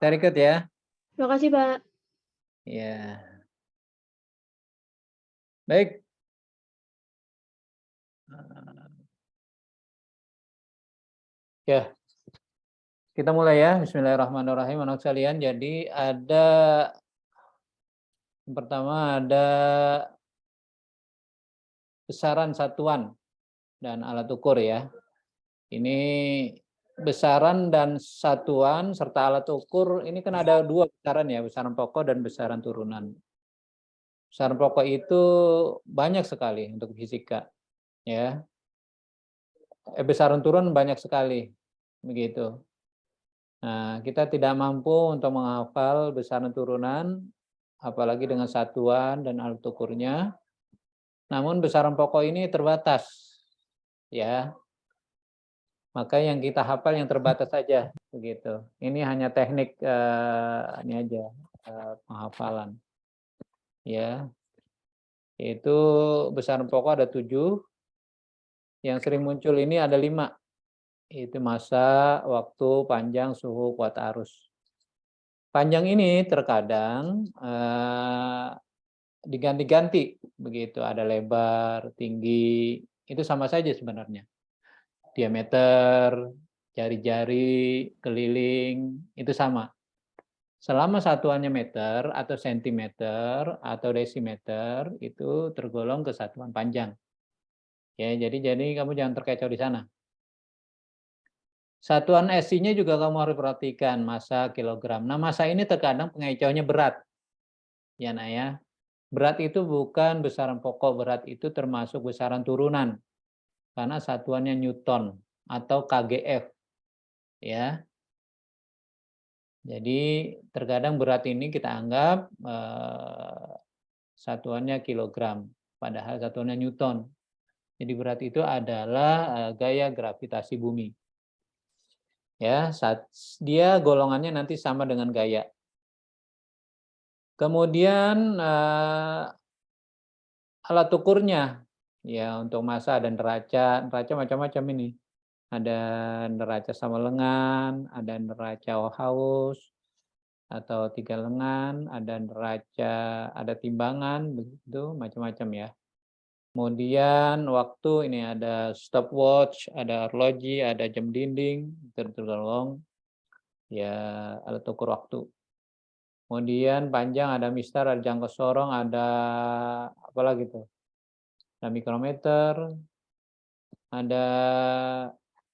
Saya ikut ya. Makasih, Pak. Ya, baik. Ya, kita mulai ya. Bismillahirrahmanirrahim, anak sekalian. Jadi ada yang pertama ada besaran satuan dan alat ukur ya. Ini besaran dan satuan serta alat ukur ini kan ada dua besaran ya, besaran pokok dan besaran turunan. Besaran pokok itu banyak sekali untuk fisika ya. Besaran turun banyak sekali begitu. Nah, kita tidak mampu untuk menghafal besaran turunan, apalagi dengan satuan dan alat ukurnya. Namun besaran pokok ini terbatas, ya. Maka yang kita hafal yang terbatas saja, begitu. Ini hanya teknik ini aja penghafalan, ya. Itu besaran pokok ada 7, yang sering muncul ini ada 5. Itu massa, waktu, panjang, suhu, kuat arus. Panjang ini terkadang diganti-ganti begitu, ada lebar, tinggi, itu sama saja sebenarnya. Diameter, jari-jari, keliling, itu sama. Selama satuannya meter atau sentimeter atau desimeter itu tergolong kesatuan panjang. Ya, jadi kamu jangan terkecoh di sana. Satuan SI-nya juga kamu harus perhatikan, massa, kilogram. Nah, massa ini terkadang pengecohnya berat. Ya, nah ya. Berat itu bukan besaran pokok, berat itu termasuk besaran turunan. Karena satuannya Newton atau KGF. Ya. Jadi terkadang berat ini kita anggap satuannya kilogram, padahal satuannya Newton. Jadi berat itu adalah gaya gravitasi bumi. Ya, dia golongannya nanti sama dengan gaya. Kemudian alat ukurnya, ya untuk massa dan neraca macam-macam ini. Ada neraca sama lengan, ada neraca haus, atau 3 lengan, ada neraca, ada timbangan, begitu macam-macam ya. Kemudian waktu ini ada stopwatch, ada arloji, ada jam dinding, tergolong ya alat ukur waktu. Kemudian panjang ada mistar, ada jangkau sorong, ada apa lagi tuh? Ada mikrometer, ada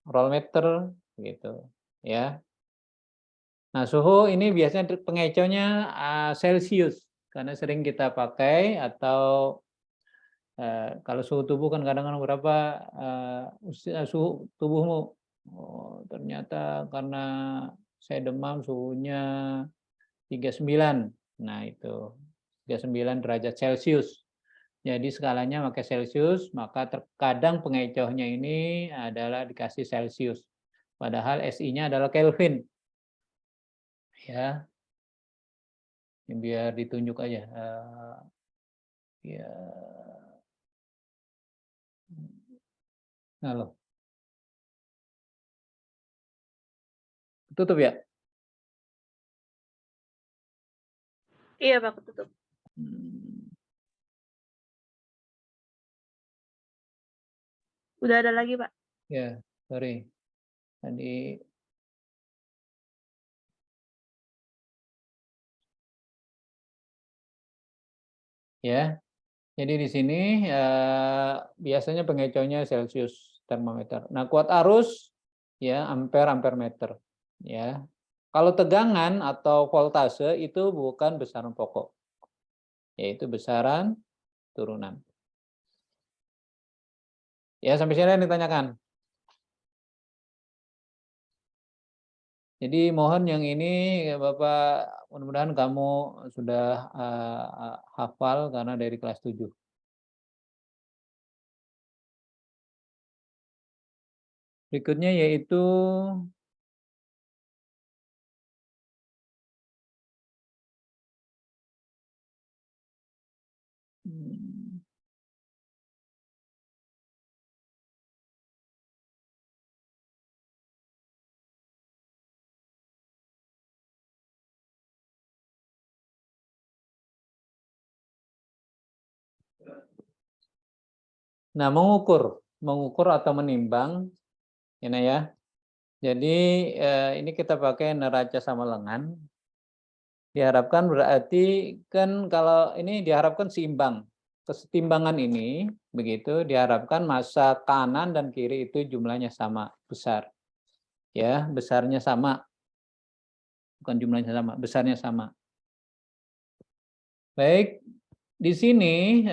rollmeter, gitu ya. Nah, suhu ini biasanya pengecohnya Celcius karena sering kita pakai atau kalau suhu tubuh kan kadang-kadang berapa suhu tubuhmu. Oh, ternyata karena saya demam suhunya 39. Nah, itu 39 derajat Celcius. Jadi skalanya pakai Celcius, maka terkadang pengecohnya ini adalah dikasih Celcius. Padahal SI-nya adalah Kelvin. Ya, biar ditunjuk aja. Ya. Halo. Tutup ya? Iya, Pak, ketutup. Hmm, Udah ada lagi, Pak. ya, sorry. Tadi ya. Jadi di sini biasanya pengecohnya Celcius termometer. Nah, kuat arus ya ampere ampere meter ya. Kalau tegangan atau voltase itu bukan besaran pokok, yaitu besaran turunan. Ya, sampai sini yang ditanyakan. Jadi mohon yang ini Bapak mudah-mudahan kamu sudah hafal karena dari kelas 7. Berikutnya yaitu hmm, Nah, mengukur atau menimbang, ini ya. Jadi ini kita pakai neraca sama lengan. Diharapkan berarti kan kalau ini diharapkan seimbang. Kesetimbangan ini begitu diharapkan massa kanan dan kiri itu jumlahnya sama besar. Ya, besarnya sama. Bukan jumlahnya sama, besarnya sama. Baik, di sini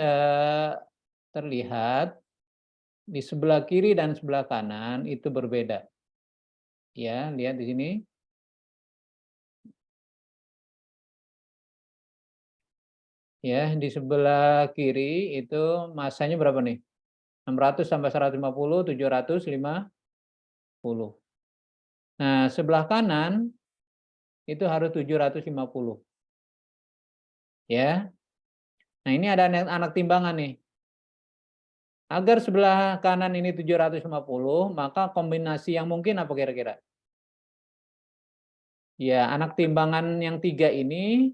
terlihat di sebelah kiri dan sebelah kanan itu berbeda. Ya, lihat di sini. Ya, di sebelah kiri itu massanya berapa nih? 600 sampai 150, 750. Nah, sebelah kanan itu harus 750. Ya. Nah, ini ada anak timbangan nih. Agar sebelah kanan ini 750, maka kombinasi yang mungkin apa kira-kira? Ya, anak timbangan yang 3 ini,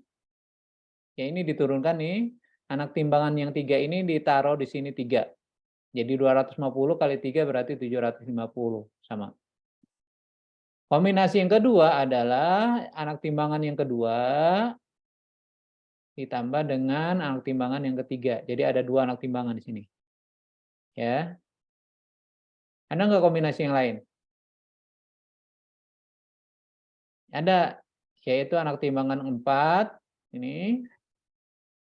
ya ini diturunkan nih. Anak timbangan yang 3 ini ditaruh di sini 3. Jadi 250 kali 3 berarti 750. Sama. Kombinasi yang kedua adalah anak timbangan yang kedua ditambah dengan anak timbangan yang ketiga. Jadi ada 2 anak timbangan di sini. Ya. Ada nggak kombinasi yang lain? Ada, yaitu anak timbangan 4 ini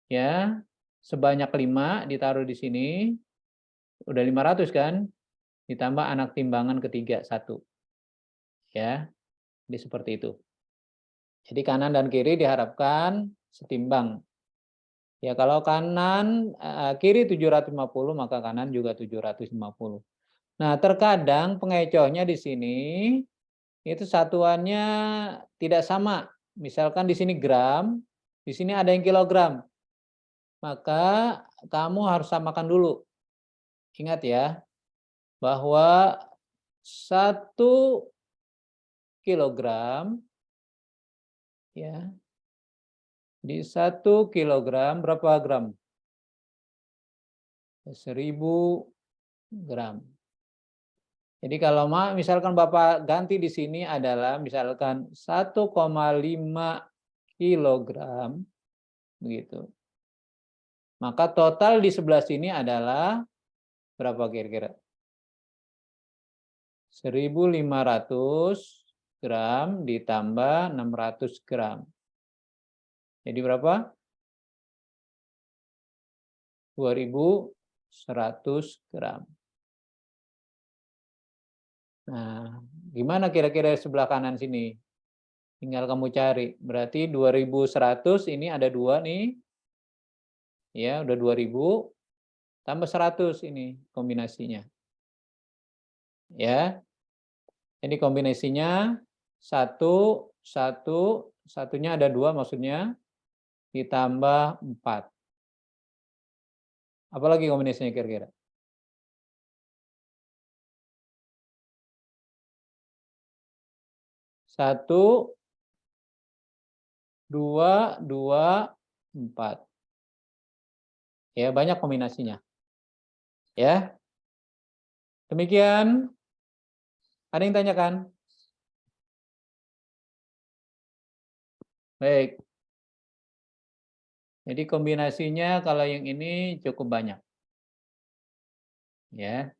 ya, sebanyak 5 ditaruh di sini. Udah 500 kan? Ditambah anak timbangan ketiga 1. Ya. Jadi seperti itu. Jadi kanan dan kiri diharapkan setimbang. Ya, kalau kanan kiri 750 maka kanan juga 750. Nah, terkadang pengecohnya di sini itu satuannya tidak sama. Misalkan di sini gram, di sini ada yang kilogram. Maka kamu harus samakan dulu. Ingat ya, bahwa 1 kilogram ya, di 1 kilogram berapa gram? 1000 gram. Jadi kalau misalkan Bapak ganti di sini adalah misalkan 1,5 kilogram begitu. Maka total di sebelah sini adalah berapa kira-kira? 1.500 gram ditambah 600 gram. Jadi berapa? 2.100 gram. Nah, gimana kira-kira sebelah kanan sini? Tinggal kamu cari. Berarti 2.100 ini ada 2 nih. Ya, udah 2.000 tambah 100 ini kombinasinya. Ya. Jadi kombinasinya 1, 1, satunya ada 2 maksudnya, ditambah 4. Apalagi kombinasinya kira-kira? 1, 2, 2, 4. Ya, banyak kombinasinya. Ya. Demikian. Ada yang tanyakan? Baik. Jadi kombinasinya kalau yang ini cukup banyak. Ya.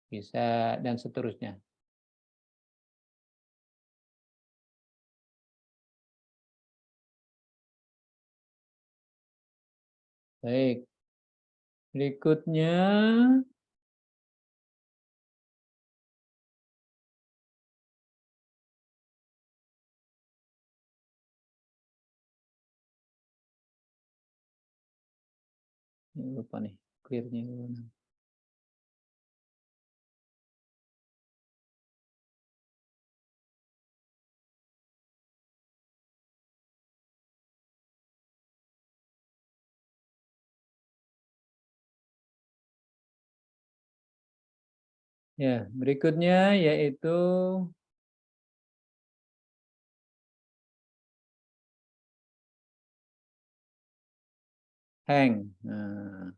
Bisa dan seterusnya. Baik. Berikutnya lupa nih, clear-nya gimana. Ya, berikutnya yaitu hang. Nah,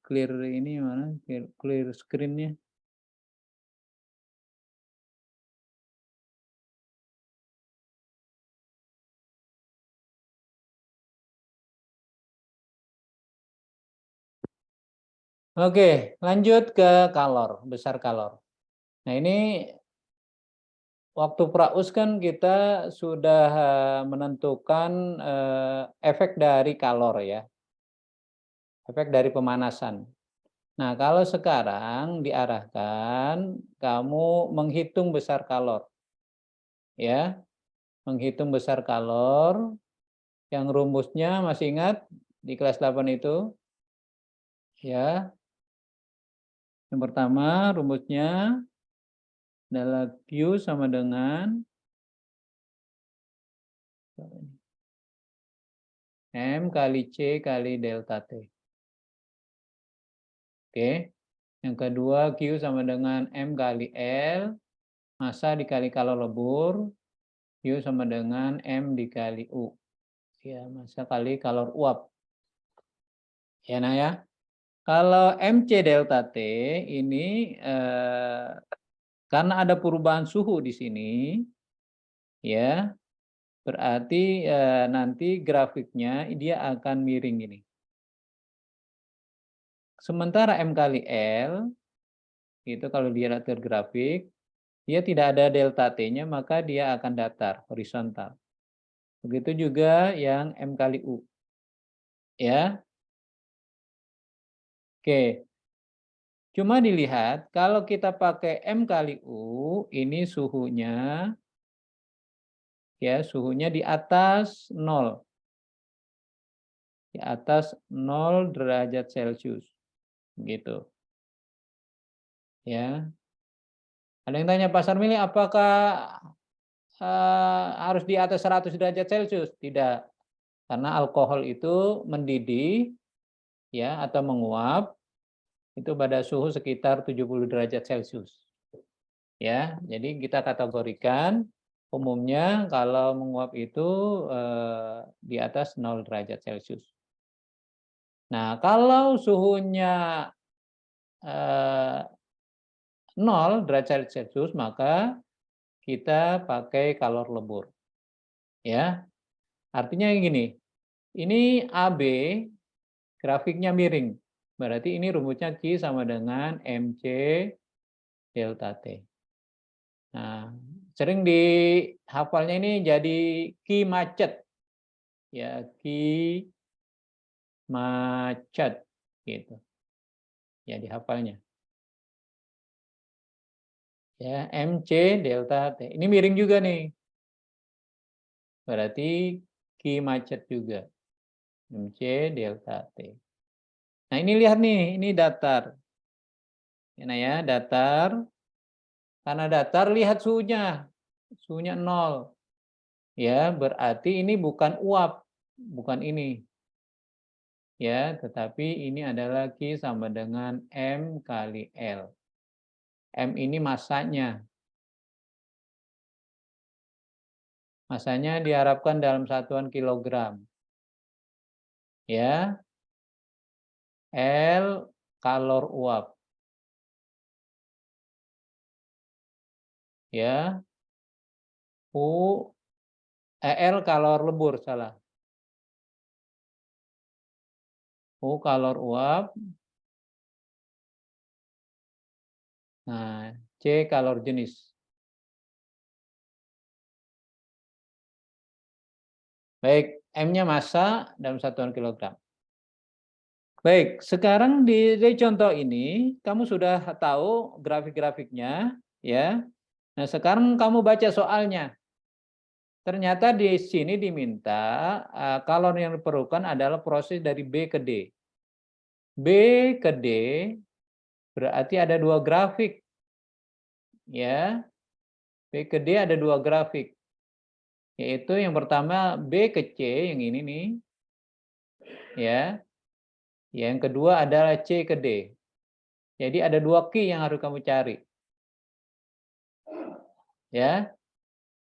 clear ini mana? Clear screen-nya. Oke, lanjut ke kalor, besar kalor. Nah, ini waktu praus kan kita sudah menentukan efek dari kalor ya, efek dari pemanasan. Nah, kalau sekarang diarahkan kamu menghitung besar kalor, ya, menghitung besar kalor, yang rumusnya masih ingat di kelas 8 itu, ya. Yang pertama rumusnya adalah Q sama dengan M kali C kali delta T. Oke. Yang kedua Q sama dengan M kali L, massa dikali kalor lebur, Q sama dengan M dikali U. Ya, massa kali kalor uap. Ya, nah ya. Kalau MC delta T ini karena ada perubahan suhu di sini, ya, berarti nanti grafiknya dia akan miring ini. Sementara M kali L, itu kalau dia lihat grafik, dia tidak ada delta T-nya, maka dia akan datar, horizontal. Begitu juga yang M kali U. Ya, oke. Cuma dilihat, kalau kita pakai M kali U, ini suhunya, ya, suhunya di atas 0. Di atas 0 derajat Celcius. Gitu. Ya. Ada yang tanya, Pak Sarmili, apakah harus di atas 100 derajat Celcius? Tidak. Karena alkohol itu mendidih, ya, atau menguap itu pada suhu sekitar 70 derajat Celcius. Ya, jadi kita kategorikan umumnya kalau menguap itu di atas 0 derajat Celcius. Nah, kalau suhunya 0 derajat Celcius, maka kita pakai kalor lebur. Ya, artinya gini, ini AB grafiknya miring. Berarti ini rumusnya Q sama dengan MC delta T. Nah, sering dihafalnya ini jadi Ki macet. Ya, Ki macet gitu. Ya, dihafalnya. Ya, MC delta T. Ini miring juga nih. Berarti Ki macet juga. MC delta T. Nah, ini lihat nih, ini datar. Nah ya, datar. Karena datar, lihat suhunya. Suhunya 0. Ya, berarti ini bukan uap, bukan ini. Ya, tetapi ini adalah Q sama dengan M kali L. M ini massanya. Massanya diharapkan dalam satuan kilogram. Ya. L kalor uap. Ya. L kalor lebur, salah. U kalor uap. Nah, C kalor jenis. Baik, M-nya massa dalam satuan kilogram. Baik, sekarang di contoh ini kamu sudah tahu grafik-grafiknya, ya. Nah, sekarang kamu baca soalnya. Ternyata di sini diminta kalor yang diperlukan adalah proses dari B ke D. B ke D berarti ada dua grafik, ya. B ke D ada dua grafik, yaitu yang pertama B ke C yang ini nih, ya. Yang kedua adalah C ke D. Jadi ada dua key yang harus kamu cari. Ya,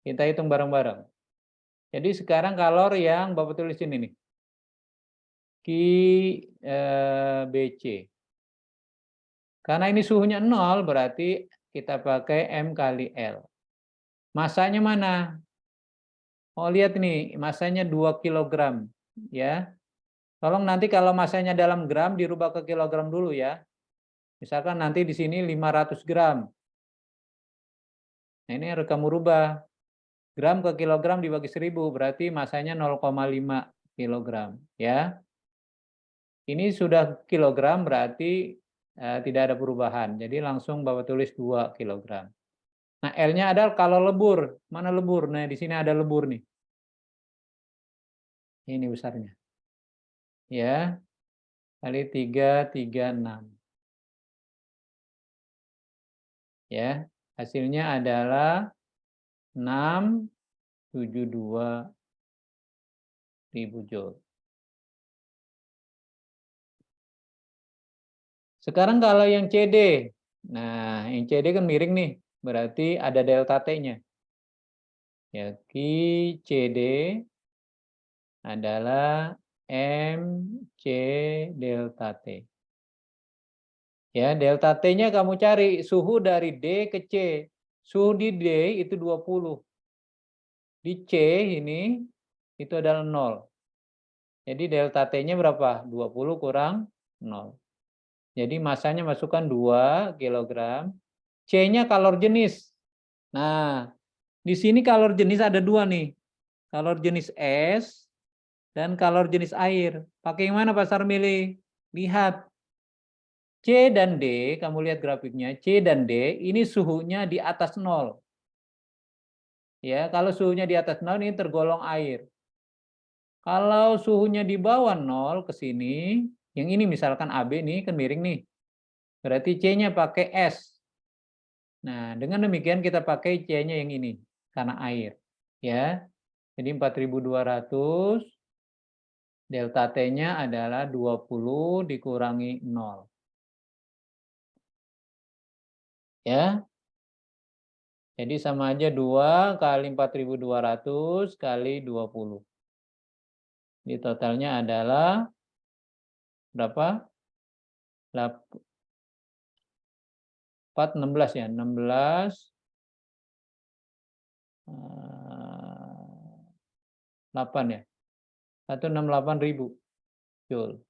kita hitung bareng-bareng. Jadi sekarang kalor yang Bapak tulis ini nih. BC. Karena ini suhunya 0, berarti kita pakai M kali L. Masanya mana? Oh, lihat nih, masanya 2 kg. Ya. Tolong nanti kalau masanya dalam gram, dirubah ke kilogram dulu ya. Misalkan nanti di sini 500 gram. Nah, ini harus kamu rubah. Gram ke kilogram dibagi 1000, berarti masanya 0,5 kilogram. Ya. Ini sudah kilogram, berarti tidak ada perubahan. Jadi langsung Bapak tulis 2 kilogram. Nah, L-nya adalah kalau lebur. Mana lebur? Nah, di sini ada lebur nih. Ini besarnya. Ya, kali 336. Ya, hasilnya adalah 672.000 joule. Sekarang kalau yang CD. Nah, yang CD kan miring nih. Berarti ada delta T-nya. Ya, CD adalah MC delta T. Ya, delta T-nya kamu cari suhu dari D ke C. Suhu di D itu 20. Di C ini itu adalah 0. Jadi delta T-nya berapa? 20 kurang 0. Jadi masanya masukkan 2 kg. C-nya kalor jenis. Nah, di sini kalor jenis ada 2 nih. Kalor jenis es dan kalor jenis air. Pakai yang mana Pak Sarmili? Lihat. C dan D, kamu lihat grafiknya, C dan D ini suhunya di atas 0. Ya, kalau suhunya di atas 0 ini tergolong air. Kalau suhunya di bawah 0 ke sini, yang ini misalkan AB nih kan miring nih. Berarti C-nya pakai S. Nah, dengan demikian kita pakai C-nya yang ini karena air, ya. Jadi 4200 delta T-nya adalah 20 dikurangi 0. Ya. Jadi sama aja 2 kali 4200 kali 20. Jadi totalnya adalah berapa? 16 ya, 16 8 ya. 168.000 joule.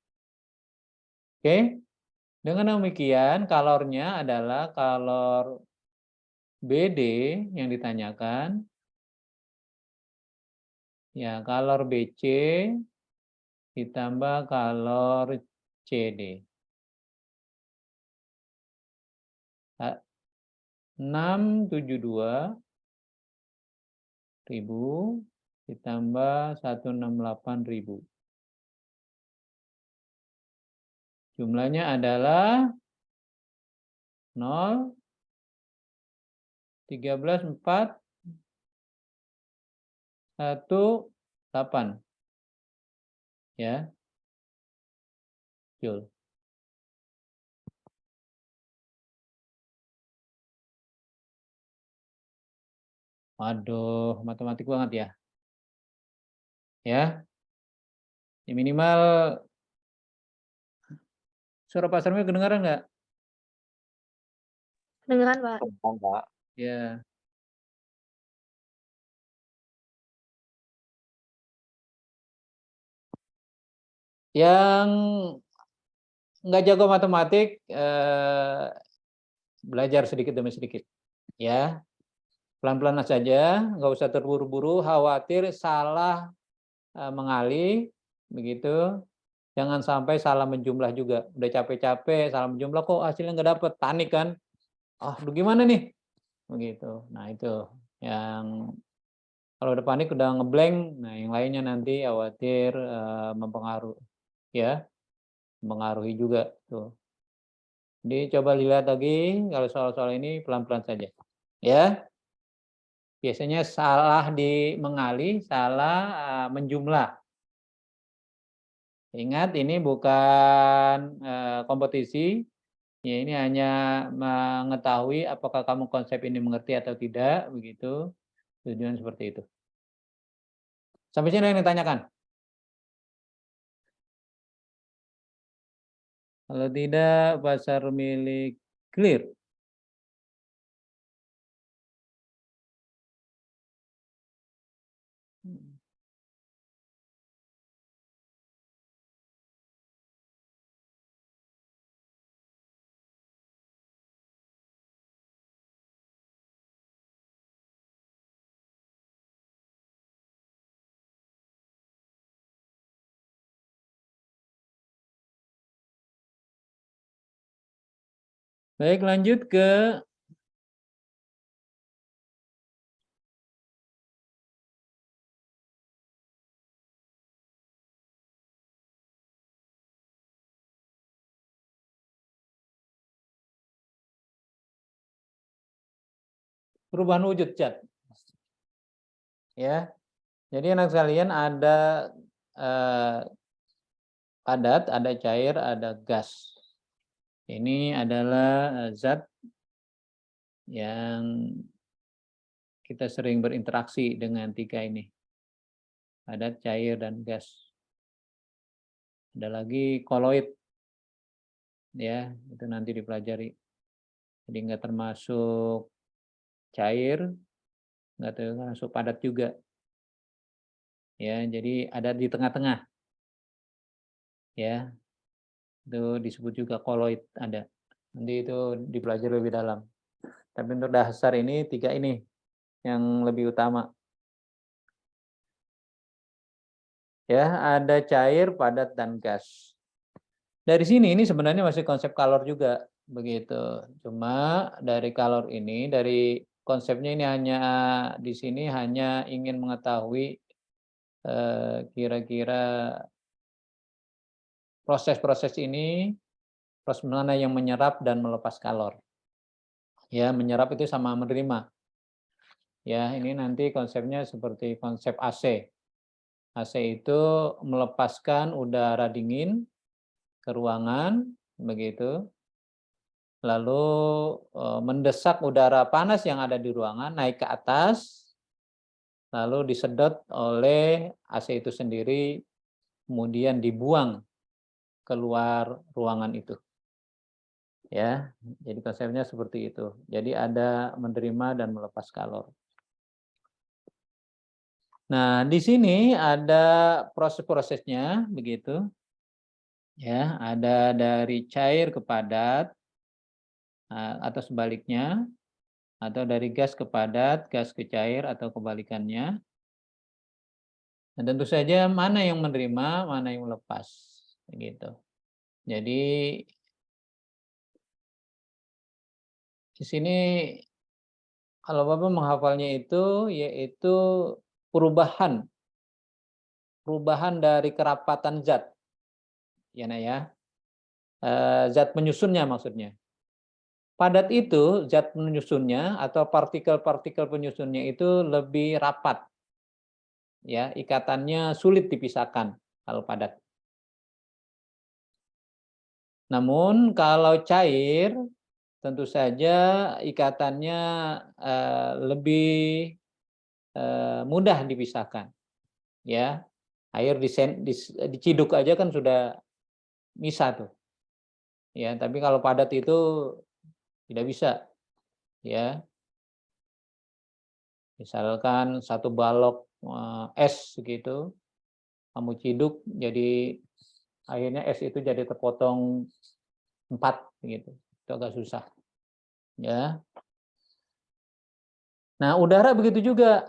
Oke. Dengan demikian kalornya adalah kalor BD yang ditanyakan. Ya, kalor BC ditambah kalor CD. 672.000 ditambah 168.000. Jumlahnya adalah 0, 13, 4, 1, 8. Ya, joule. Waduh, matematik banget ya. Ya, minimal suara Pak Sarmil kedengaran nggak? Kedengeran, Pak. Pak. Ya. Yang nggak jago matematik, belajar sedikit demi sedikit. Ya, pelan-pelan saja, nggak usah terburu-buru, khawatir salah mengalih, begitu. Jangan sampai salah menjumlah juga. Udah capek-capek, salah menjumlah kok hasilnya nggak dapet, panik kan? Ah, udah gimana nih? Begitu. Nah itu yang kalau udah panik udah ngeblank. Nah yang lainnya nanti khawatir mempengaruhi, ya, mempengaruhi juga tuh. Jadi coba lihat lagi kalau soal-soal ini pelan-pelan saja, ya. Biasanya salah di mengalih, salah menjumlah. Ingat ini bukan kompetisi. Ya, ini hanya mengetahui apakah kamu konsep ini mengerti atau tidak, begitu. Tujuan seperti itu. Sampai sini yang ditanyakan. Kalau tidak, pasar milik clear. Baik, lanjut ke perubahan wujud zat. Ya, jadi anak sekalian ada padat, ada cair, ada gas. Ini adalah zat yang kita sering berinteraksi dengan tiga ini. Padat, cair, dan gas. Ada lagi koloid. Ya, itu nanti dipelajari. Jadi nggak termasuk cair, nggak termasuk padat juga. Ya, jadi ada di tengah-tengah. Ya, itu disebut juga koloid ada. Nanti itu dipelajari lebih dalam. Tapi untuk dasar ini tiga ini yang lebih utama. Ya, ada cair, padat, dan gas. Dari sini ini sebenarnya masih konsep kalor juga begitu. Cuma dari kalor ini, dari konsepnya ini hanya di sini hanya ingin mengetahui kira-kira proses-proses ini, proses mana yang menyerap dan melepas kalor. Ya, menyerap itu sama menerima. Ya, ini nanti konsepnya seperti konsep AC. AC itu melepaskan udara dingin ke ruangan, begitu. Lalu mendesak udara panas yang ada di ruangan naik ke atas, lalu disedot oleh AC itu sendiri, kemudian dibuang keluar ruangan itu. Ya, jadi konsepnya seperti itu. Jadi ada menerima dan melepas kalor. Nah, di sini ada proses-prosesnya begitu. Ya, ada dari cair ke padat atau sebaliknya, atau dari gas ke padat, gas ke cair atau kebalikannya. Dan tentu saja mana yang menerima, mana yang melepas, begitu. Jadi di sini kalau Bapak menghafalnya itu yaitu perubahan dari kerapatan zat, ya Nak ya. Zat penyusunnya maksudnya. Padat itu zat penyusunnya atau partikel-partikel penyusunnya itu lebih rapat. Ya, ikatannya sulit dipisahkan kalau padat. Namun kalau cair tentu saja ikatannya lebih mudah dipisahkan. Ya, air diciduk aja kan sudah misah tuh. Ya, tapi kalau padat itu tidak bisa. Ya, misalkan satu balok es gitu, kamu ciduk, jadi akhirnya es itu jadi terpotong 4 gitu. Itu agak susah. Ya. Nah, udara begitu juga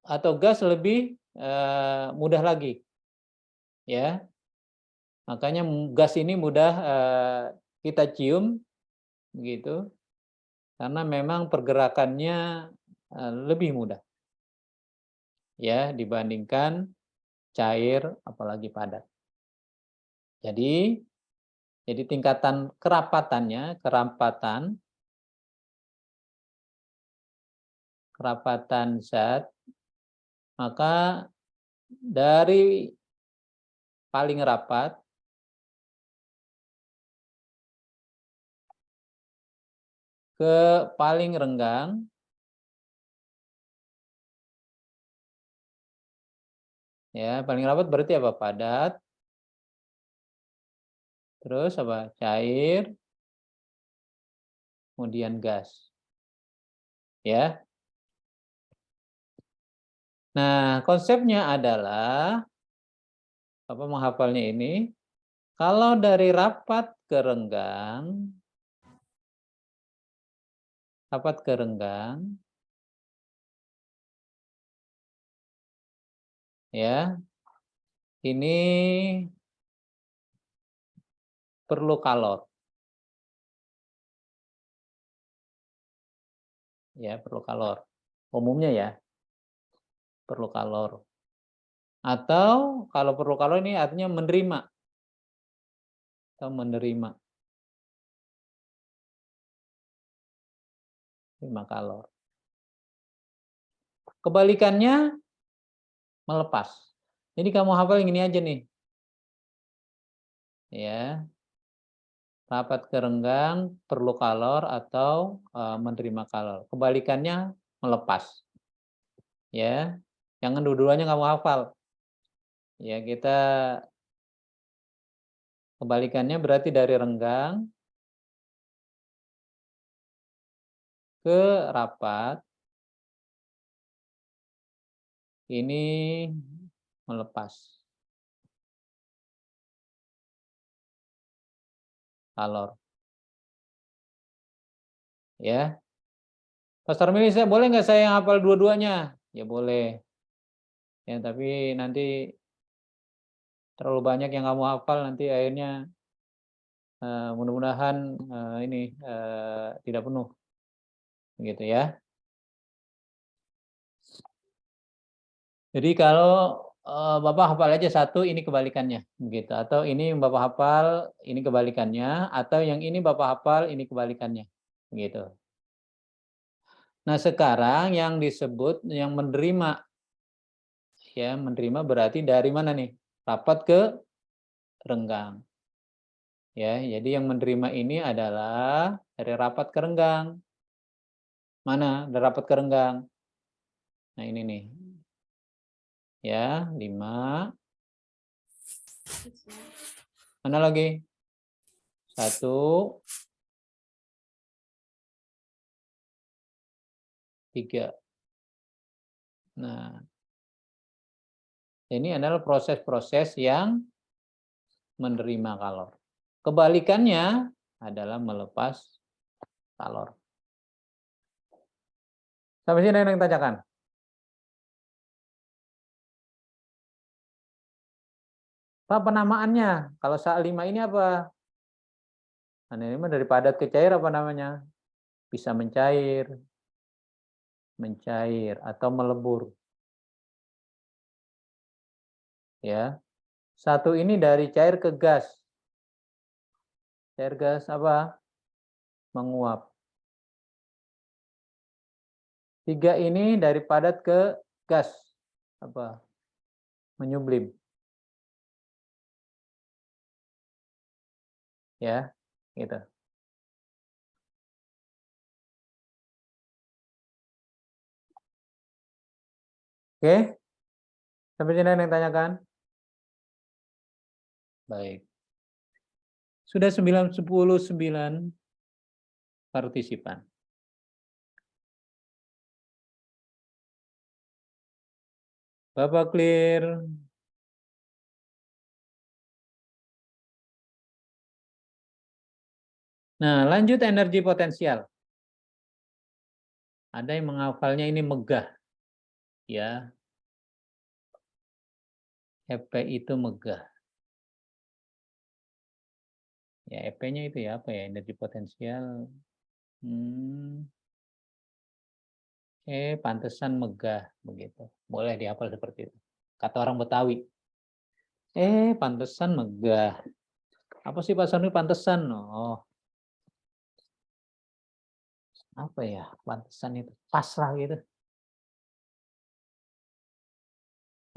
atau gas lebih mudah lagi. Ya. Makanya gas ini mudah kita cium begitu. Karena memang pergerakannya lebih mudah. Ya, dibandingkan cair apalagi padat. Jadi tingkatan kerapatannya, kerapatan zat, maka dari paling rapat ke paling renggang, ya paling rapat berarti apa? Padat, Terus apa? Cair, kemudian gas. Ya. Nah, konsepnya adalah apa menghafalnya ini? Kalau dari rapat ke renggang, ya, ini perlu kalor. Ya, perlu kalor. Umumnya ya, perlu kalor. Atau kalau perlu kalor ini artinya menerima. Atau menerima. Terima kalor. Kebalikannya melepas. Jadi kamu hafal yang ini aja nih. Ya. Rapat ke renggang perlu kalor atau menerima kalor. Kebalikannya melepas. Ya. Jangan dua-duanya kamu hafal. Ya, kita kebalikannya berarti dari renggang ke rapat ini melepas kalor. Ya. Pastor Mili, saya boleh nggak saya yang hafal dua-duanya? Ya boleh. Ya, tapi nanti terlalu banyak yang kamu hafal nanti akhirnya mudah-mudahan ini tidak penuh, gitu ya. Jadi kalau Bapak hafal aja satu, ini kebalikannya, begitu. Atau ini yang Bapak hafal, ini kebalikannya. Atau yang ini Bapak hafal, ini kebalikannya, begitu. Nah sekarang yang disebut yang menerima, ya menerima berarti dari mana nih? Rapat ke renggang. Ya, jadi yang menerima ini adalah dari rapat ke renggang. Mana? Dari rapat ke renggang. Nah ini nih. Ya, 5. Mana lagi? 1, 3. Nah, ini adalah proses-proses yang menerima kalor. Kebalikannya adalah melepas kalor. Sampai sini ada yang tanyakan? Apa penamaannya? Kalau saat 5 ini apa? Nah, ini dari padat ke cair apa namanya? Bisa mencair, atau melebur. Ya. 1 ini dari cair ke gas. Cair gas apa? Menguap. 3 ini dari padat ke gas. Apa? Menyublim. Ya, gitu. Oke? Sampai sini ada yang tanyakan? Baik. Sudah 9, 10, 9 partisipan. Bapak clear? Nah, lanjut energi potensial. Ada yang menghafalnya ini megah. Ya. EP itu megah. Ya, EP-nya itu ya apa ya? Energi potensial. Pantesan megah begitu. Boleh dihafal seperti itu. Kata orang Betawi. Pantesan megah. Apa sih Pak Sony pantesan? Oh, apa ya? Pantesan itu pasrah gitu.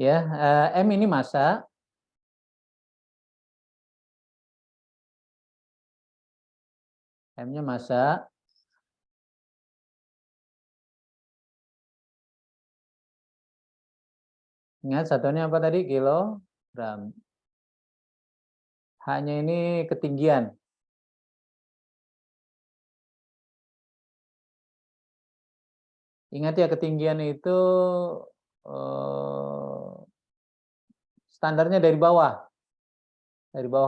Ya, M ini massa. M-nya massa. Ingat satunya apa tadi? Kilogram. H-nya ini ketinggian. Ingat ya, ketinggian itu standarnya dari bawah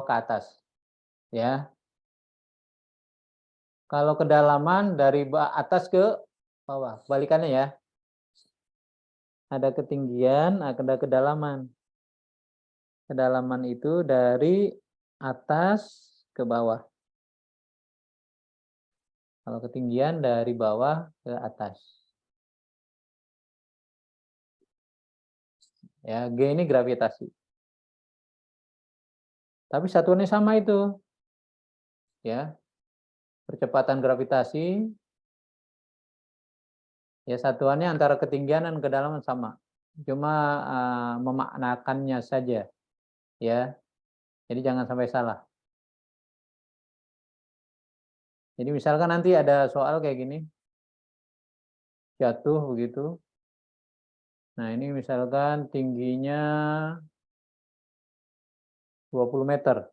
ke atas, ya. Kalau kedalaman dari atas ke bawah, kebalikannya ya. Ada ketinggian, ada kedalaman. Kedalaman itu dari atas ke bawah. Kalau ketinggian dari bawah ke atas. Ya, G ini gravitasi. Tapi satuannya sama itu. Ya. Percepatan gravitasi, ya satuannya antara ketinggian dan kedalaman sama. Cuma memaknakannya saja. Ya. Jadi jangan sampai salah. Jadi misalkan nanti ada soal kayak gini. Jatuh begitu. Nah, ini misalkan tingginya 20 meter.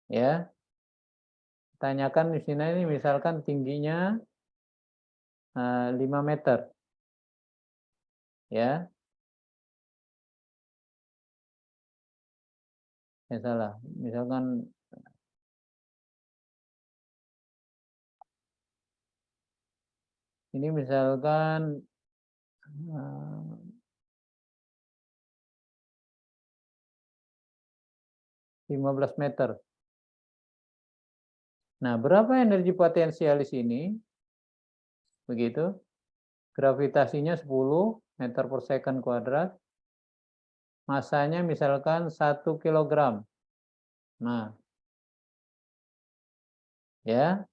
Ya. Tanyakan di sini ini misalkan tingginya 5 meter. Ya. Ya salah. Misalkan ini misalkan 15 meter. Nah, berapa energi potensial di sini? Begitu. Gravitasinya 10 meter per second kuadrat. Masanya misalkan 1 kilogram. Nah, ya.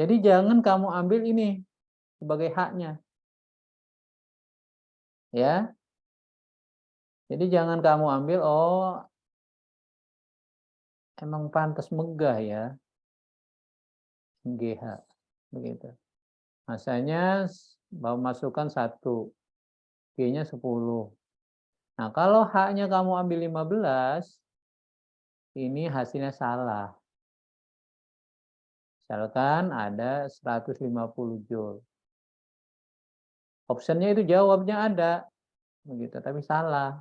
Jadi jangan kamu ambil ini sebagai haknya. Ya. Jadi jangan kamu ambil, oh emang pantas megah ya. GH. Begitu. Masanya masukkan 1. G-nya 10. Nah, kalau H-nya kamu ambil 15, ini hasilnya salah. Misalkan ada 150 joule. Optionnya itu jawabnya ada, begitu, tapi salah.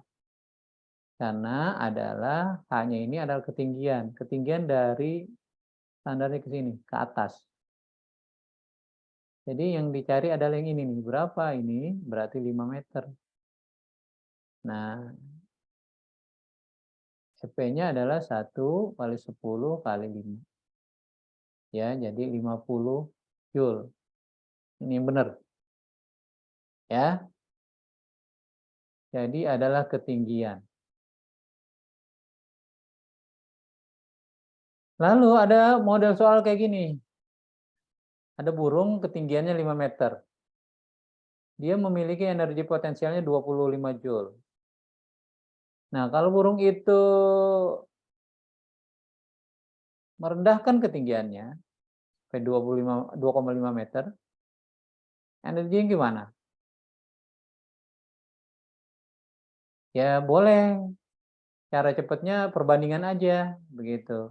Karena adalah H-nya ini adalah ketinggian. Ketinggian dari standarnya ke sini, ke atas. Jadi yang dicari adalah yang ini nih. Berapa ini? Berarti 5 meter. Nah, Fp-nya adalah 1 kali 10 kali 5. Ya, jadi 50 joule. Ini yang benar. Ya. Jadi adalah ketinggian. Lalu ada model soal kayak gini. Ada burung ketinggiannya 5 meter. Dia memiliki energi potensialnya 25 joule. Nah, kalau burung itu merendahkan ketinggiannya sampai 2,5 meter, energinya gimana? Ya boleh, cara cepatnya perbandingan aja, begitu.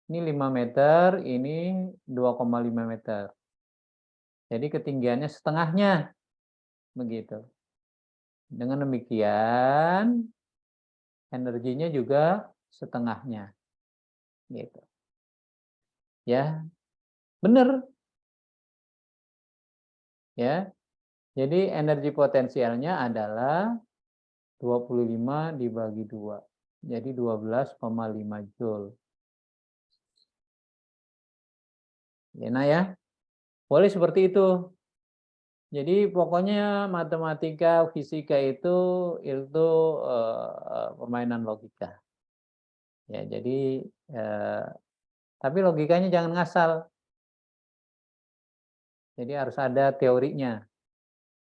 Ini 5 meter, ini 2,5 meter. Jadi ketinggiannya setengahnya, begitu. Dengan demikian, energinya juga setengahnya, gitu. Ya, benar. Ya. Jadi energi potensialnya adalah 25 dibagi 2. Jadi 12,5 joule. Ya, nah ya. Boleh seperti itu. Jadi pokoknya matematika, fisika itu permainan logika. Ya, jadi tapi logikanya jangan ngasal. Jadi harus ada teorinya.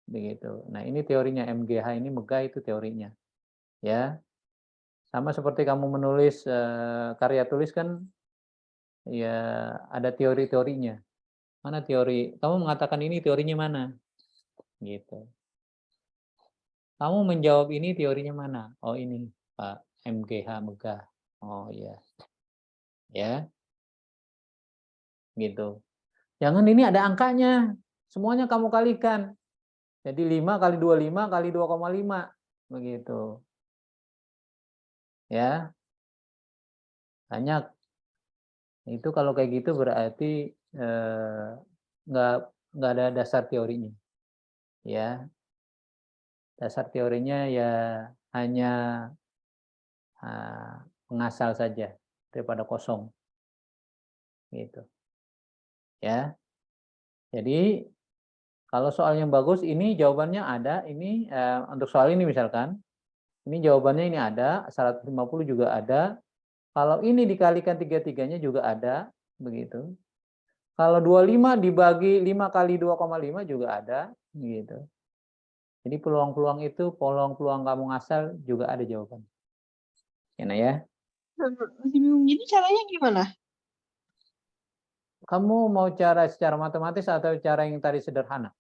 Begitu. Nah, ini teorinya MGH ini megah itu teorinya. Ya. Sama seperti kamu menulis karya tulis kan ya ada teori-teorinya. Mana teori? Kamu mengatakan ini teorinya mana? Gitu. Kamu menjawab ini teorinya mana? Oh, ini. Pak MGH Megah. Oh iya. Ya, gitu. Jangan ini ada angkanya. Semuanya kamu kalikan. Jadi 5 kali 25 kali 2,5. Begitu. Ya, banyak. Itu kalau kayak gitu berarti nggak ada dasar teorinya. Ya, dasar teorinya ya hanya mengasal saja daripada kosong. Gitu. Ya. Jadi kalau soal yang bagus ini jawabannya ada. Ini untuk soal ini misalkan, ini jawabannya ini ada, 150 juga ada. Kalau ini dikalikan tiga-tiganya juga ada, begitu. Kalau 25 dibagi 5 kali 2,5 juga ada, gitu. Jadi peluang-peluang itu, peluang-peluang kamu ngasal juga ada jawaban. Ya. Masih bingung. Jadi caranya gimana? Kamu mau cara secara matematis atau cara yang tadi sederhana?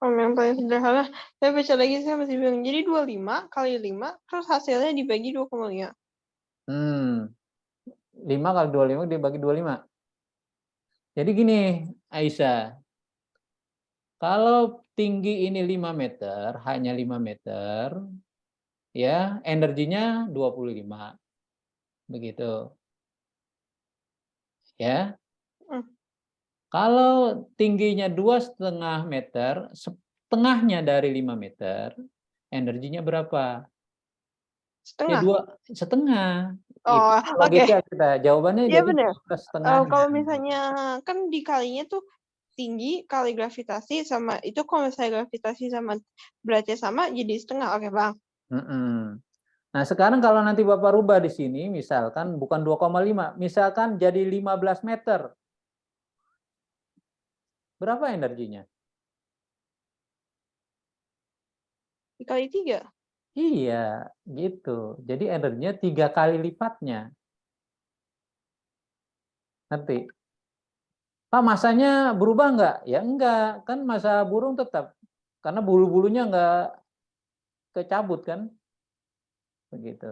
Yang paling sederhana. Saya baca lagi, saya masih bingung. Jadi 25 kali 5, terus hasilnya dibagi 2,5. 5 kali 25 dibagi 25. Jadi gini, Aisyah. Kalau tinggi ini 5 meter, hanya 5 meter, ya energinya 25. Begitu. Ya. Kalau tingginya 2,5 meter, setengahnya dari 5 meter, energinya berapa? Ya Setengah. 2,5. Itu Oh, oke. logika kita. Jawabannya Iya jadi benar. 2 setengahnya. Kalau misalnya kan dikalinya tuh tinggi kali gravitasi sama itu, kalau misalnya gravitasi sama beratnya sama jadi setengah. Oke, Bang. Nah, sekarang kalau nanti Bapak rubah di sini, misalkan bukan 2,5, misalkan jadi 15 meter. Berapa energinya? Dikali 3. Iya, gitu. Jadi energinya 3 kali lipatnya. Ngerti? Pak, masanya berubah nggak? Ya enggak, kan masa burung tetap. Karena bulu-bulunya nggak kecabut kan? Begitu.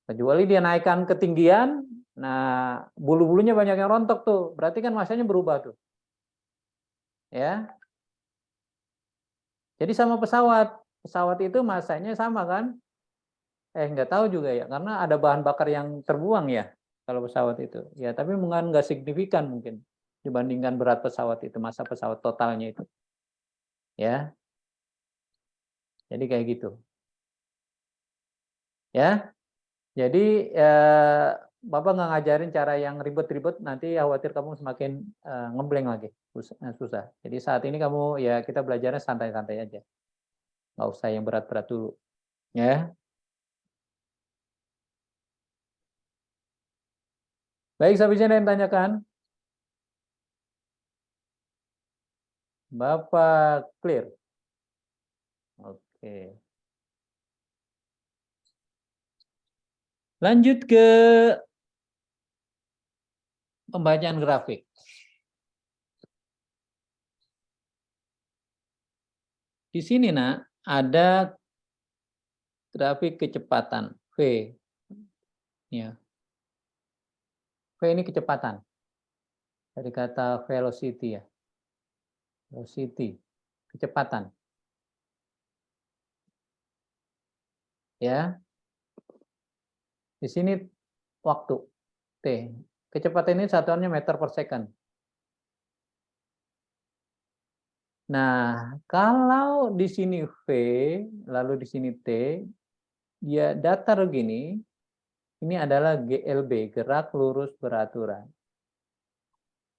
Kecuali dia naikkan ketinggian, nah bulu-bulunya banyak yang rontok tuh. Berarti kan masanya berubah tuh. Ya. Jadi sama pesawat. Pesawat itu masanya sama kan? Nggak tahu juga ya, karena ada bahan bakar yang terbuang ya kalau pesawat itu. Ya, tapi mungkin nggak signifikan mungkin dibandingkan berat pesawat itu, masa pesawat totalnya itu. Ya, jadi kayak gitu. Ya, jadi Bapak nggak ngajarin cara yang ribet-ribet, nanti khawatir kamu semakin ngeblank lagi, susah. Jadi saat ini kamu ya kita belajarnya santai-santai aja, nggak usah yang berat-berat dulu. Ya, baik, sampai sini yang tanyakan. Bapak clear. Oke. Lanjut ke pembacaan grafik. Di sini nak ada grafik kecepatan V. Ya. V ini kecepatan. Dari kata velocity ya. Velocity, kecepatan. Ya. Di sini waktu T. Kecepatan ini satuannya meter per second. Nah, kalau di sini V, lalu di sini T, dia datar gini, ini adalah GLB, gerak lurus beraturan.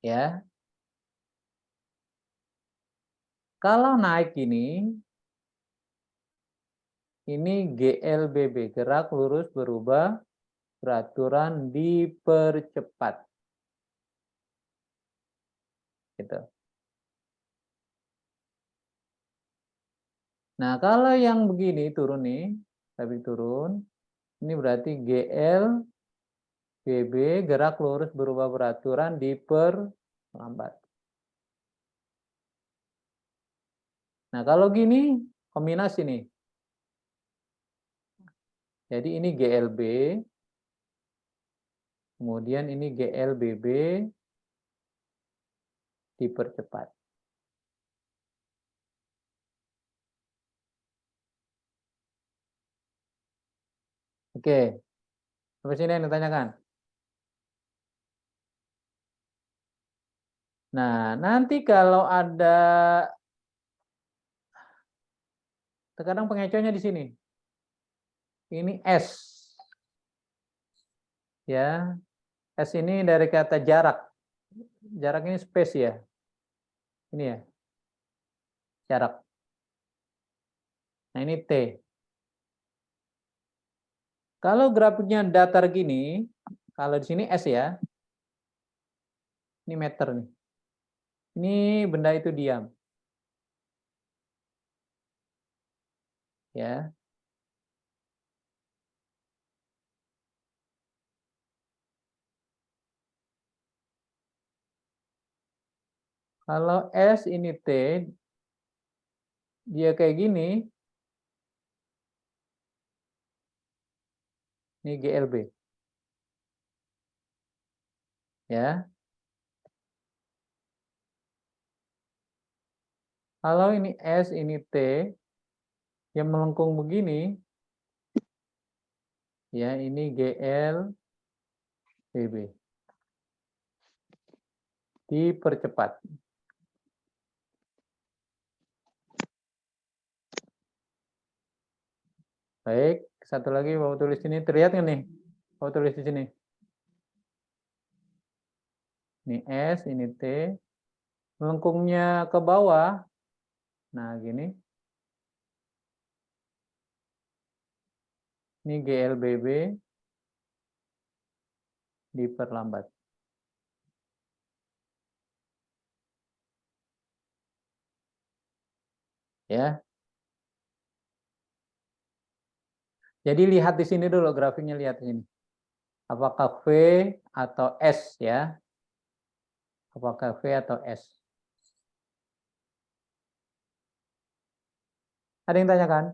Ya. Kalau naik ini GLBB, gerak lurus berubah beraturan dipercepat. Gitu. Nah, kalau yang begini turun nih, tapi turun, ini berarti GLBB, gerak lurus berubah beraturan diperlambat. Nah, kalau gini, kombinasi nih. Jadi ini GLB, kemudian ini GLBB dipercepat. Oke, sampai sini yang ditanyakan. Nah, nanti kalau ada, terkadang pengecohnya di sini. Ini S. Ya, S ini dari kata jarak. Jarak ini space ya. Ini ya. Jarak. Nah, ini T. Kalau grafiknya datar gini, kalau di sini S ya. Ini meter nih. Ini benda itu diam. Ya. Kalau S ini T, dia kayak gini, ini GLB. Ya. Kalau ini S, ini T, yang melengkung begini, ya ini GLBB. Dipercepat. Baik, satu lagi Bapak tulis ini, terlihat nggak nih? Bapak tulis di sini. Ini S, ini T. Melengkungnya ke bawah. Nah, gini. Ini GLBB diperlambat. Ya. Jadi lihat di sini dulu grafiknya, lihat ini. Apakah V atau S ya? Apakah V atau S? Ada yang tanyakan?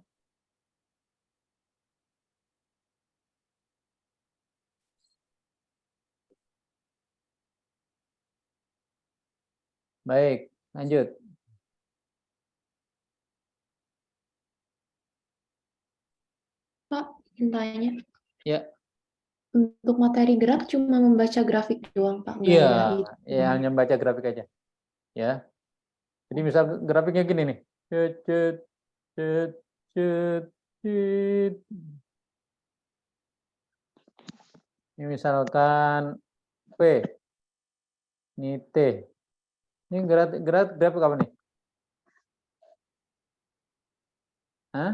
Baik, lanjut. Pak, tanya. Ya. Untuk materi gerak cuma membaca grafik doang, Pak. Iya, Nggak ada ya hanya baca grafik aja. Ya. Jadi misal grafiknya gini nih. Cet, cet, cet, cet, cet. Ini misalkan P. Ini T. Ini grafik apa nih? Hah?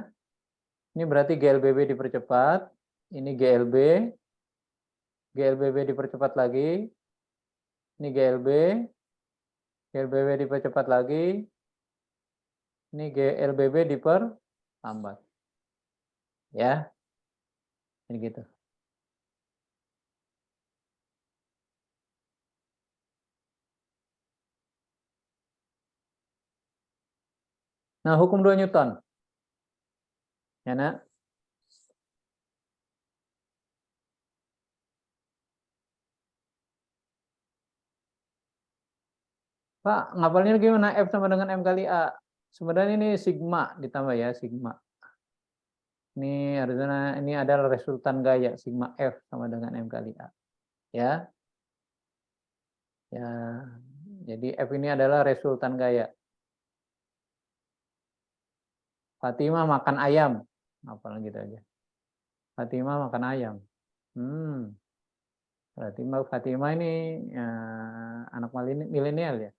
Ini berarti GLBB dipercepat. Ini GLB. GLBB dipercepat lagi. Ini GLB. GLBB dipercepat lagi. Ini GLBB diperlambat. Ya. Ini gitu. Nah, hukum 2 Newton. Ya, Nak? Pak, ngapalnya gimana? F sama dengan M kali A. Sebenarnya ini sigma ditambah ya, sigma. Ini harusnya ini adalah resultan gaya sigma F sama dengan M kali A. Ya. Ya. Jadi F ini adalah resultan gaya. Fatimah makan ayam. Apalah gitu aja. Fatimah makan ayam. Berarti Mbak Fatimah ini ya, anak milenial ya.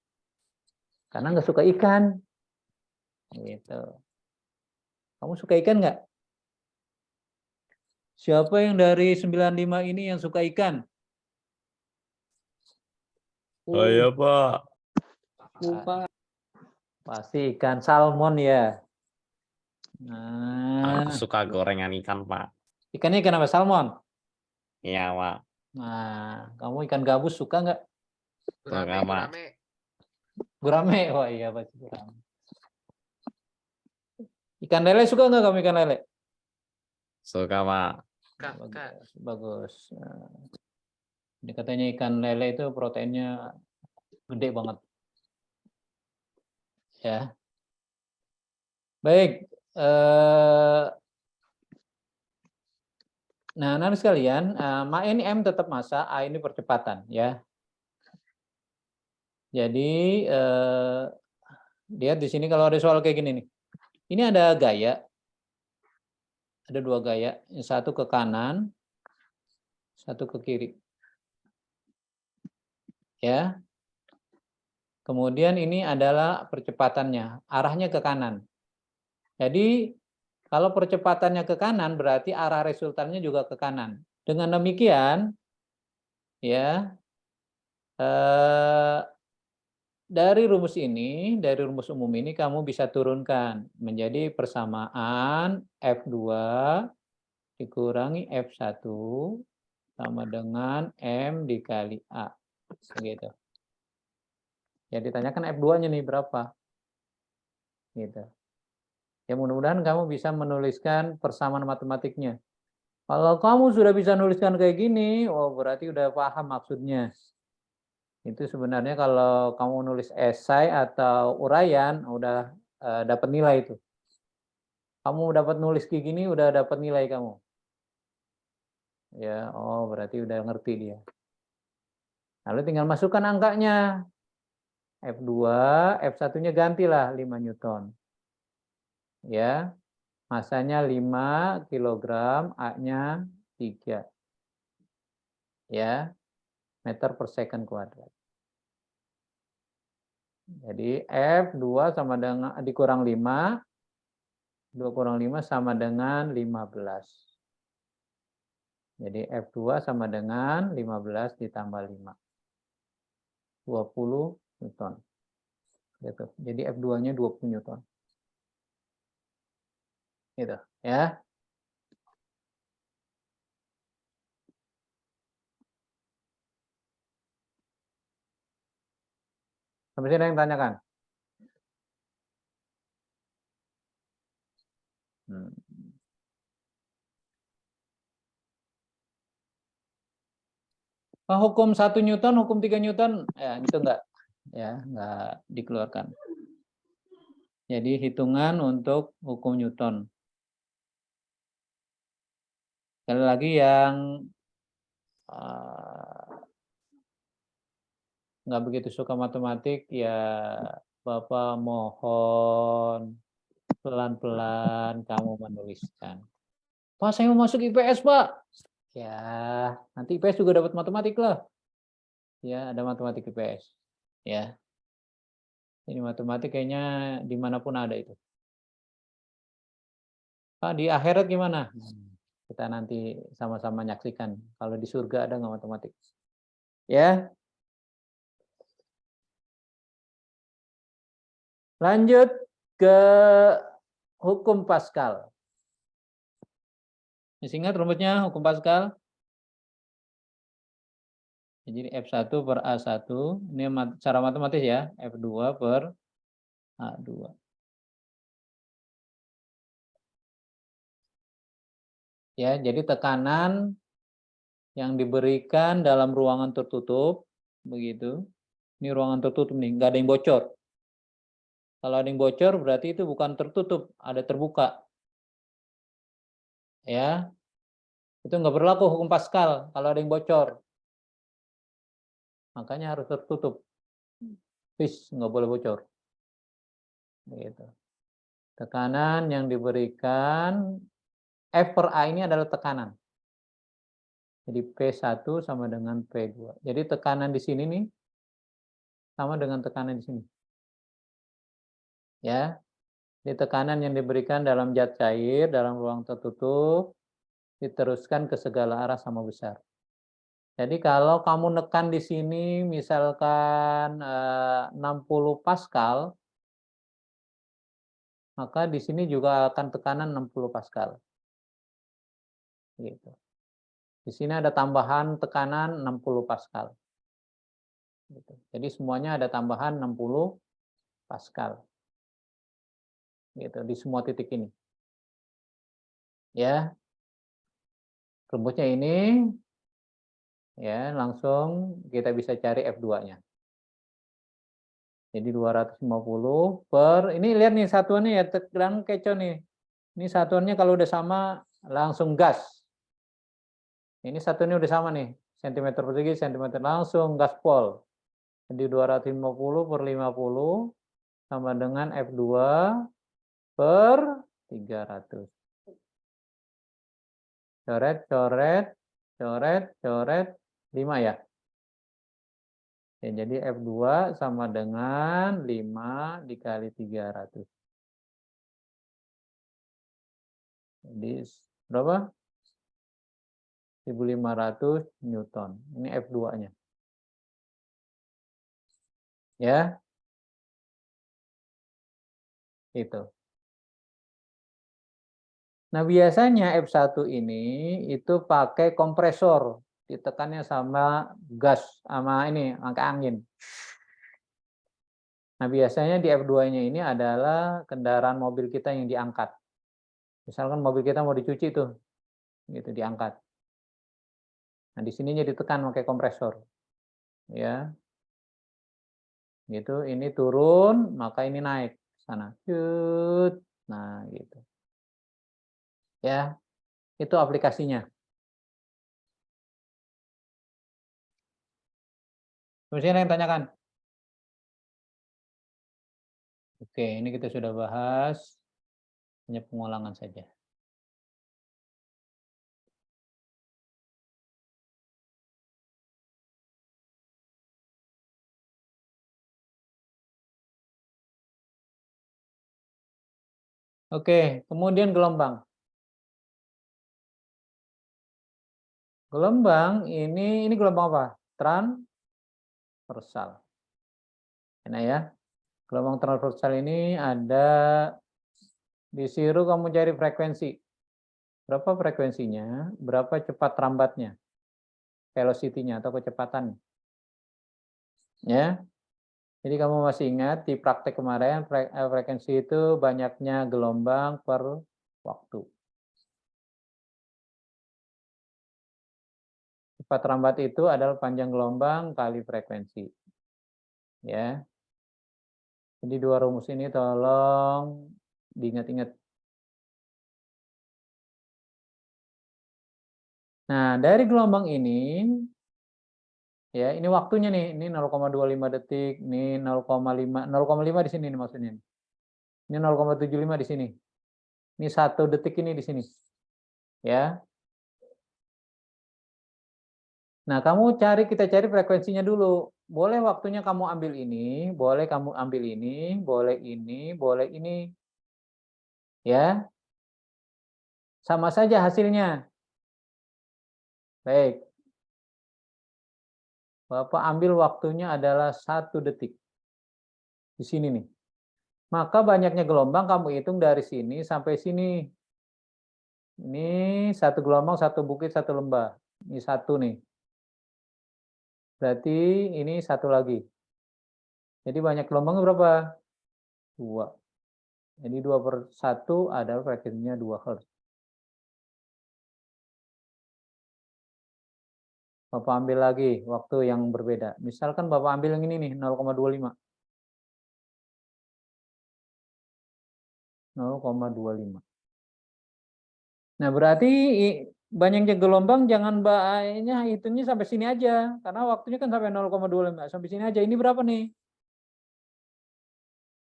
Karena nggak suka ikan. Gitu. Kamu suka ikan nggak? Siapa yang dari 95 ini yang suka ikan? Saya, Pak. Lupa. Pasti ikan salmon ya. Nah, Aku suka gorengan ikan, Pak. ikannya ikan apa? Salmon. Iya, Pak. Nah, kamu ikan gabus suka nggak? Suka, Pak. Gurame. Oh iya pasti gurame. Ikan lele suka nggak kamu ikan lele? Suka, Pak. Bagus, bagus. Nah, ini katanya ikan lele itu proteinnya gede banget. Ya. Baik. Nah, anak sekalian, Ma ini M tetap massa, A ini percepatan, ya. Jadi lihat di sini kalau ada soal kayak gini nih. Ini ada gaya, ada dua gaya, yang satu ke kanan, satu ke kiri, ya. Kemudian ini adalah percepatannya, arahnya ke kanan. Jadi kalau percepatannya ke kanan berarti arah resultannya juga ke kanan. Dengan demikian, ya, dari rumus ini, dari rumus umum ini kamu bisa turunkan menjadi persamaan F2 dikurangi F1 sama dengan M dikali A. Begitu. Ya ditanyakan F2-nya nih berapa. Gitu. Ya mudah-mudahan kamu bisa menuliskan persamaan matematiknya. Kalau kamu sudah bisa nuliskan kayak gini, oh berarti udah paham maksudnya. Itu sebenarnya kalau kamu nulis esai atau uraian, udah dapat nilai itu. Kamu dapat nulis kayak gini, udah dapat nilai kamu. Ya, oh berarti udah ngerti dia. Lalu tinggal masukkan angkanya. F2, F1-nya gantilah 5 Newton. Ya, masanya 5 kg, A-nya 3. Ya, meter per second kuadrat. Jadi F2 sama dengan dikurang 5, 2 kurang 5 sama dengan 15. Jadi F2 sama dengan 15 ditambah 5. 20 Newton. Gitu. Jadi F2-nya 20 Newton. Gitu, ya. Sampai sini ada yang tanyakan? Hukum 1 Newton, hukum 3 Newton, ya itu enggak dikeluarkan. Jadi hitungan untuk hukum Newton. Sekali lagi yang nggak begitu suka matematik, ya Bapak mohon pelan-pelan kamu menuliskan. Pak, saya mau masuk IPS, Pak. Ya, nanti IPS juga dapat matematik lah. Ya, ada matematik IPS. Ya. Ini matematik kayaknya dimanapun ada itu. Pak, di akhirat gimana? Kita nanti sama-sama nyaksikan. Kalau di surga ada nggak matematik? Ya. Lanjut ke hukum Pascal. Masih ingat rumusnya hukum Pascal? Jadi F1 per A1, ini cara matematis ya, F2 per A2. Ya, jadi tekanan yang diberikan dalam ruangan tertutup, begitu. Ini ruangan tertutup nih, nggak ada yang bocor. Kalau ada yang bocor berarti itu bukan tertutup, ada terbuka. Ya, itu nggak berlaku hukum Pascal kalau ada yang bocor. Makanya harus tertutup. Fix, nggak boleh bocor. Begitu. Tekanan yang diberikan F per A ini adalah tekanan. Jadi P1 sama dengan P2. Jadi tekanan di sini nih sama dengan tekanan di sini. Ya. Jadi tekanan yang diberikan dalam zat cair dalam ruang tertutup diteruskan ke segala arah sama besar. Jadi kalau kamu nekan di sini misalkan 60 Pascal, maka di sini juga akan tekanan 60 Pascal. Gitu. Di sini ada tambahan tekanan 60 Pascal. Gitu. Jadi semuanya ada tambahan 60 Pascal. Gitu, di semua titik ini. Ya. Rumusnya ini, ya langsung kita bisa cari F2-nya. Jadi 250 per, ini lihat nih satuannya ya, terang kecoh nih. Ini satuannya kalau udah sama, langsung gas. Ini satuannya udah sama nih, cm persegi, cm, langsung gaspol. Jadi 250 per 50 sama dengan F2 per 300. Coret, coret, coret, coret, 5 ya. Ya, jadi F2 sama dengan 5 dikali 300. Jadi berapa? 1500 Newton. Ini F2-nya. Ya. Itu. Nah, biasanya F1 ini itu pakai kompresor, ditekannya sama gas, sama ini, angka angin. Nah, biasanya di F2-nya ini adalah kendaraan mobil kita yang diangkat. Misalkan mobil kita mau dicuci tuh, gitu diangkat. Nah, di sininya ditekan pakai kompresor. Ya. Gitu, ini turun, maka ini naik sana. Cut. Nah, gitu. Ya. Itu aplikasinya. Masih ada yang tanyakan? Oke, ini kita sudah bahas. Hanya pengulangan saja. Oke, kemudian gelombang. Gelombang ini gelombang apa? Transversal. Enak ya. Gelombang transversal ini ada disuruh kamu cari frekuensi. Berapa frekuensinya? Berapa cepat rambatnya? Velocity-nya atau kecepatan. Ya. Jadi kamu masih ingat di praktek kemarin frekuensi itu banyaknya gelombang per waktu. Cepat rambat itu adalah panjang gelombang kali frekuensi. Ya. Jadi dua rumus ini tolong diingat-ingat. Nah, dari gelombang ini, ya ini waktunya nih, ini 0,25 detik, ini 0,5 di sini nih maksudnya. Ini 0,75 di sini. Ini 1 detik ini di sini. Ya. Nah, kita cari frekuensinya dulu. Boleh waktunya kamu ambil ini, boleh kamu ambil ini, boleh ini, boleh ini. Ya. Sama saja hasilnya. Baik. Bapak ambil waktunya adalah 1 detik. Di sini nih. Maka banyaknya gelombang kamu hitung dari sini sampai sini. Ini 1 gelombang, 1 bukit, 1 lembah. Ini 1 nih. Berarti ini 1 lagi. Jadi banyak gelombangnya berapa? 2. Jadi 2/1 adalah frekuensinya 2 Hz. Bapak ambil lagi waktu yang berbeda. Misalkan Bapak ambil yang ini nih, 0,25. 0,25. Nah, berarti banyaknya gelombang jangan mbaknya hitungnya sampai sini aja. Karena waktunya kan sampai 0,25. Sampai sini aja. Ini berapa nih?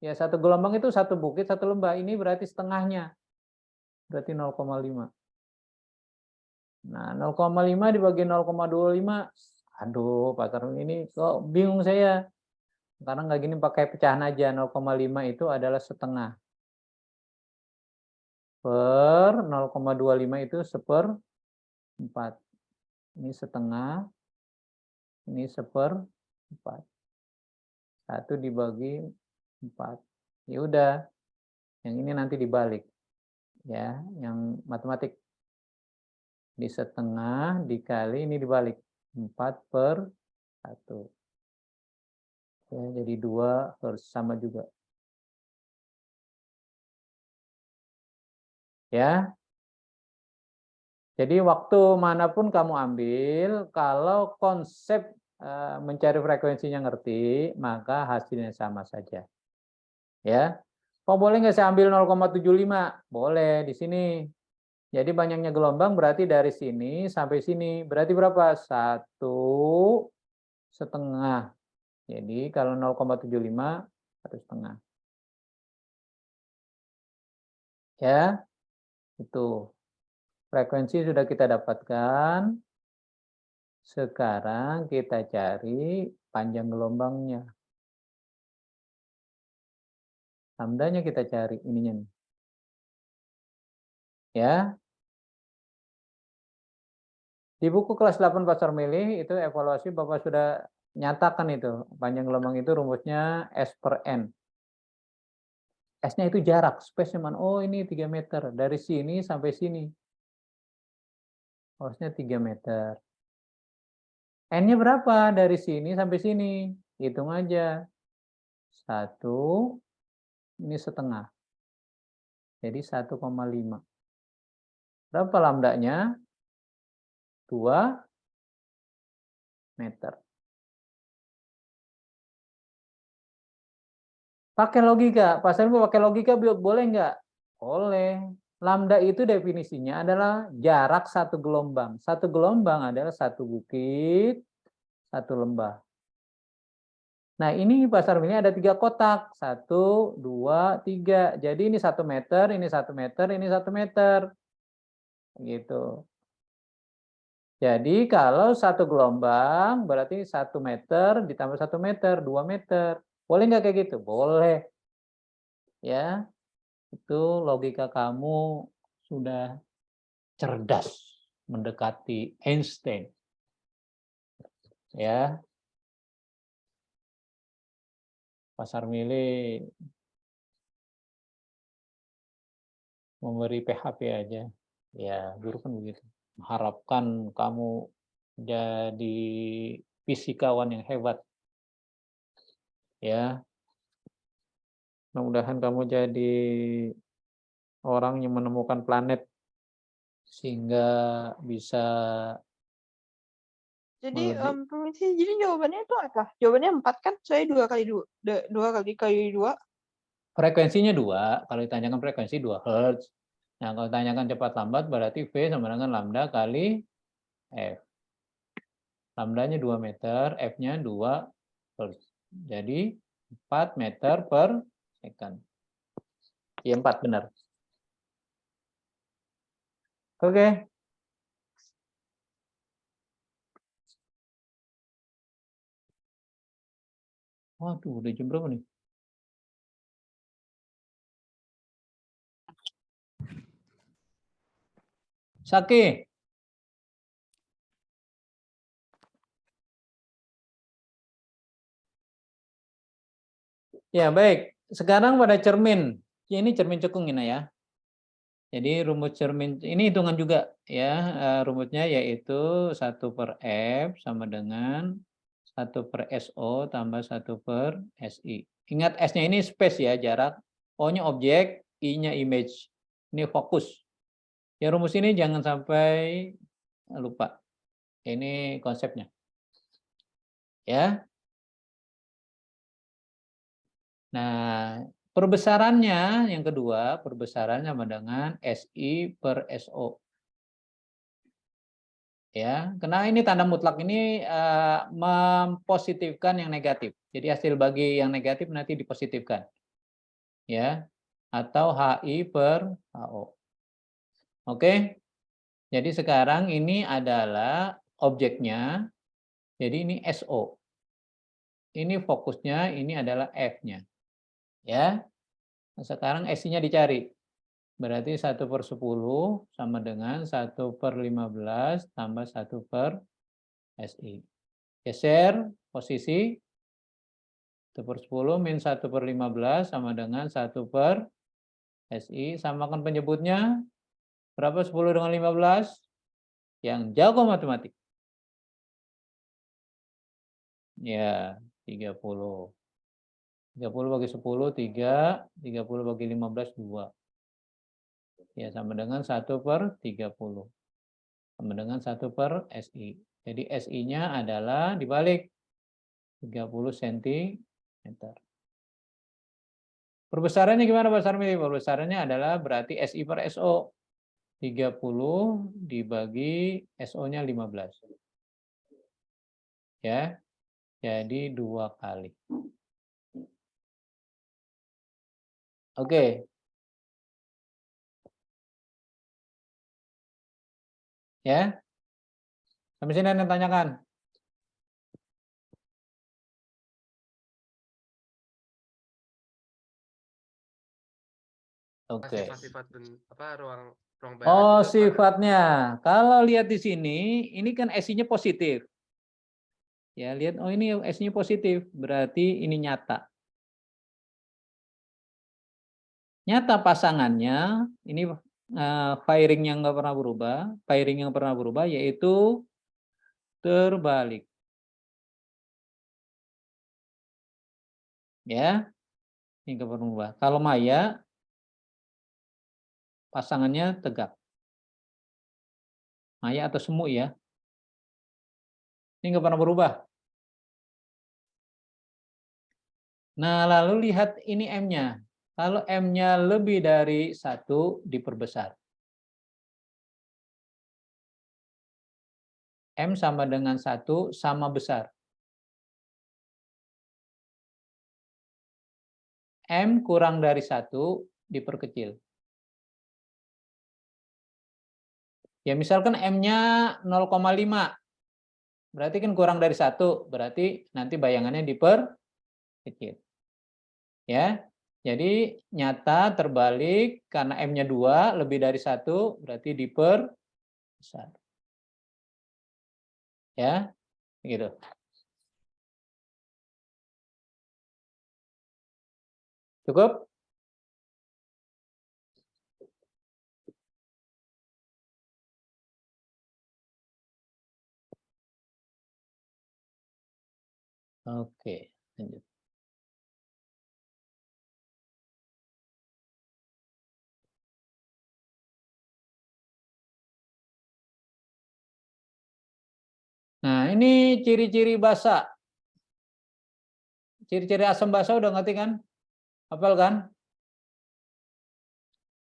Ya, 1 gelombang itu 1 bukit, 1 lembah. Ini berarti setengahnya. Berarti 0,5. Nah, 0,5 dibagi 0,25. Aduh, Pak Tarun ini kok bingung saya. Karena nggak gini pakai pecahan aja. 0,5 itu adalah setengah. Per 0,25 itu 1/4. Ini setengah. Ini 1/4. 1 dibagi 4. Ya udah. Yang ini nanti dibalik. Ya, yang matematik. Di setengah dikali ini dibalik. 4/1. Ya, jadi 2 harus sama juga. Ya. Jadi waktu manapun kamu ambil, kalau konsep mencari frekuensinya ngerti, maka hasilnya sama saja. Ya, oh boleh nggak saya ambil 0,75? Boleh di sini. Jadi banyaknya gelombang berarti dari sini sampai sini. Berarti berapa? 1,5. Jadi kalau 0,75, 1,5. Ya, itu. Frekuensi sudah kita dapatkan. Sekarang kita cari panjang gelombangnya. Lambdanya kita cari ininya nih. Ya. Di buku kelas 8 Pasar Milih itu evaluasi Bapak sudah nyatakan itu. Panjang gelombang itu rumusnya S per N. S-nya itu jarak, space cuman oh ini 3 meter dari sini sampai sini. Oh-nya 3 meter. N-nya berapa dari sini sampai sini? Hitung aja. 1 ini setengah. Jadi 1,5. Berapa lambdanya? 2 meter. Pakai logika, Pasar Milih pakai logika boleh nggak? Boleh. Lambda itu definisinya adalah jarak satu gelombang. Satu gelombang adalah satu bukit, satu lembah. Nah ini Pasar Milih ada 3 kotak. 1, 2, 3. Jadi ini 1 meter, ini 1 meter, ini 1 meter. Gitu. Jadi kalau satu gelombang berarti 1 meter ditambah 1 meter, 2 meter. Boleh nggak kayak gitu? Boleh. Ya, itu logika kamu sudah cerdas mendekati Einstein. Ya, Pasar Milih memberi PHP aja. Ya, guru kan begitu. Mengharapkan kamu jadi fisikawan yang hebat. Ya, mudah-mudahan kamu jadi orang yang menemukan planet sehingga bisa Jadi, melebih. permisi, jadi jawabannya itu apa? Jawabannya 4 kan? Saya 2 kali 2 Frekuensinya 2, kalau ditanyakan frekuensi 2 Hz. Nah, kalau ditanyakan cepat lambat berarti V sama dengan lambda kali F. Lambdanya 2 meter, F-nya 2 Hz. Jadi 4 meter per second. Iya 4 benar. Oke. Waduh, udah jam berapa nih? Saki. Ya, baik. Sekarang pada cermin. Ini cermin cekung ini ya. Jadi rumus cermin ini hitungan juga ya. Rumusnya yaitu 1 per F sama dengan 1 per SO tambah 1 per SI. Ingat S-nya ini space ya, jarak. O-nya objek, I-nya image. Ini fokus. Ya rumus ini jangan sampai lupa. Ini konsepnya. Ya. Nah, perbesarannya yang kedua, perbesarannya sama dengan SI per SO. Ya, karena ini tanda mutlak ini mempositifkan yang negatif. Jadi hasil bagi yang negatif nanti dipositifkan. Ya. Atau HI per HO. Oke. Jadi sekarang ini adalah objeknya. Jadi ini SO. Ini fokusnya, ini adalah F-nya. Ya. Nah, sekarang SI-nya dicari. Berarti 1 per 10 sama dengan 1 per 15 tambah 1 per SI. Geser posisi 1 per 10 min 1 per 15 sama dengan 1 per SI. Samakan penyebutnya. Berapa 10 dengan 15? Yang jago matematik. Ya, 30. 30 bagi 10, 3. 30 bagi 15, 2. Ya, sama dengan 1 per 30. sama dengan 1/SI. Jadi SI-nya adalah dibalik 30 cm. Perbesarannya gimana Pak Sarmi? Perbesarannya adalah berarti SI/SO. 30 dibagi SO-nya 15. Ya. Jadi 2 kali. Oke. Ya. Sampai sini Anda tanyakan. Oke. Sifat-sifat ruang bayangan Oh, itu apa? sifatnya. Kalau lihat di sini, ini kan SI-nya positif. Ya, lihat, oh ini S-nya positif, berarti ini nyata. Nyata pasangannya, ini firing yang nggak pernah berubah, firing yang pernah berubah yaitu terbalik. Ya, ini nggak pernah berubah. Kalau Maya, pasangannya tegak. Maya atau semu ya. Ini nggak pernah berubah. Nah, lalu lihat ini M-nya. Kalau M-nya lebih dari 1, diperbesar. M sama dengan 1 sama besar. M kurang dari 1 diperkecil. Ya misalkan M-nya 0,5. Berarti kan kurang dari 1. Berarti nanti bayangannya diperkecil. Ya. Jadi nyata terbalik karena M-nya 2 lebih dari 1 berarti diperbesar. Ya. Gitu. Cukup? Oke, lanjut. Nah, ini ciri-ciri basa. Ciri-ciri asam basa udah ngerti kan? Hafal kan?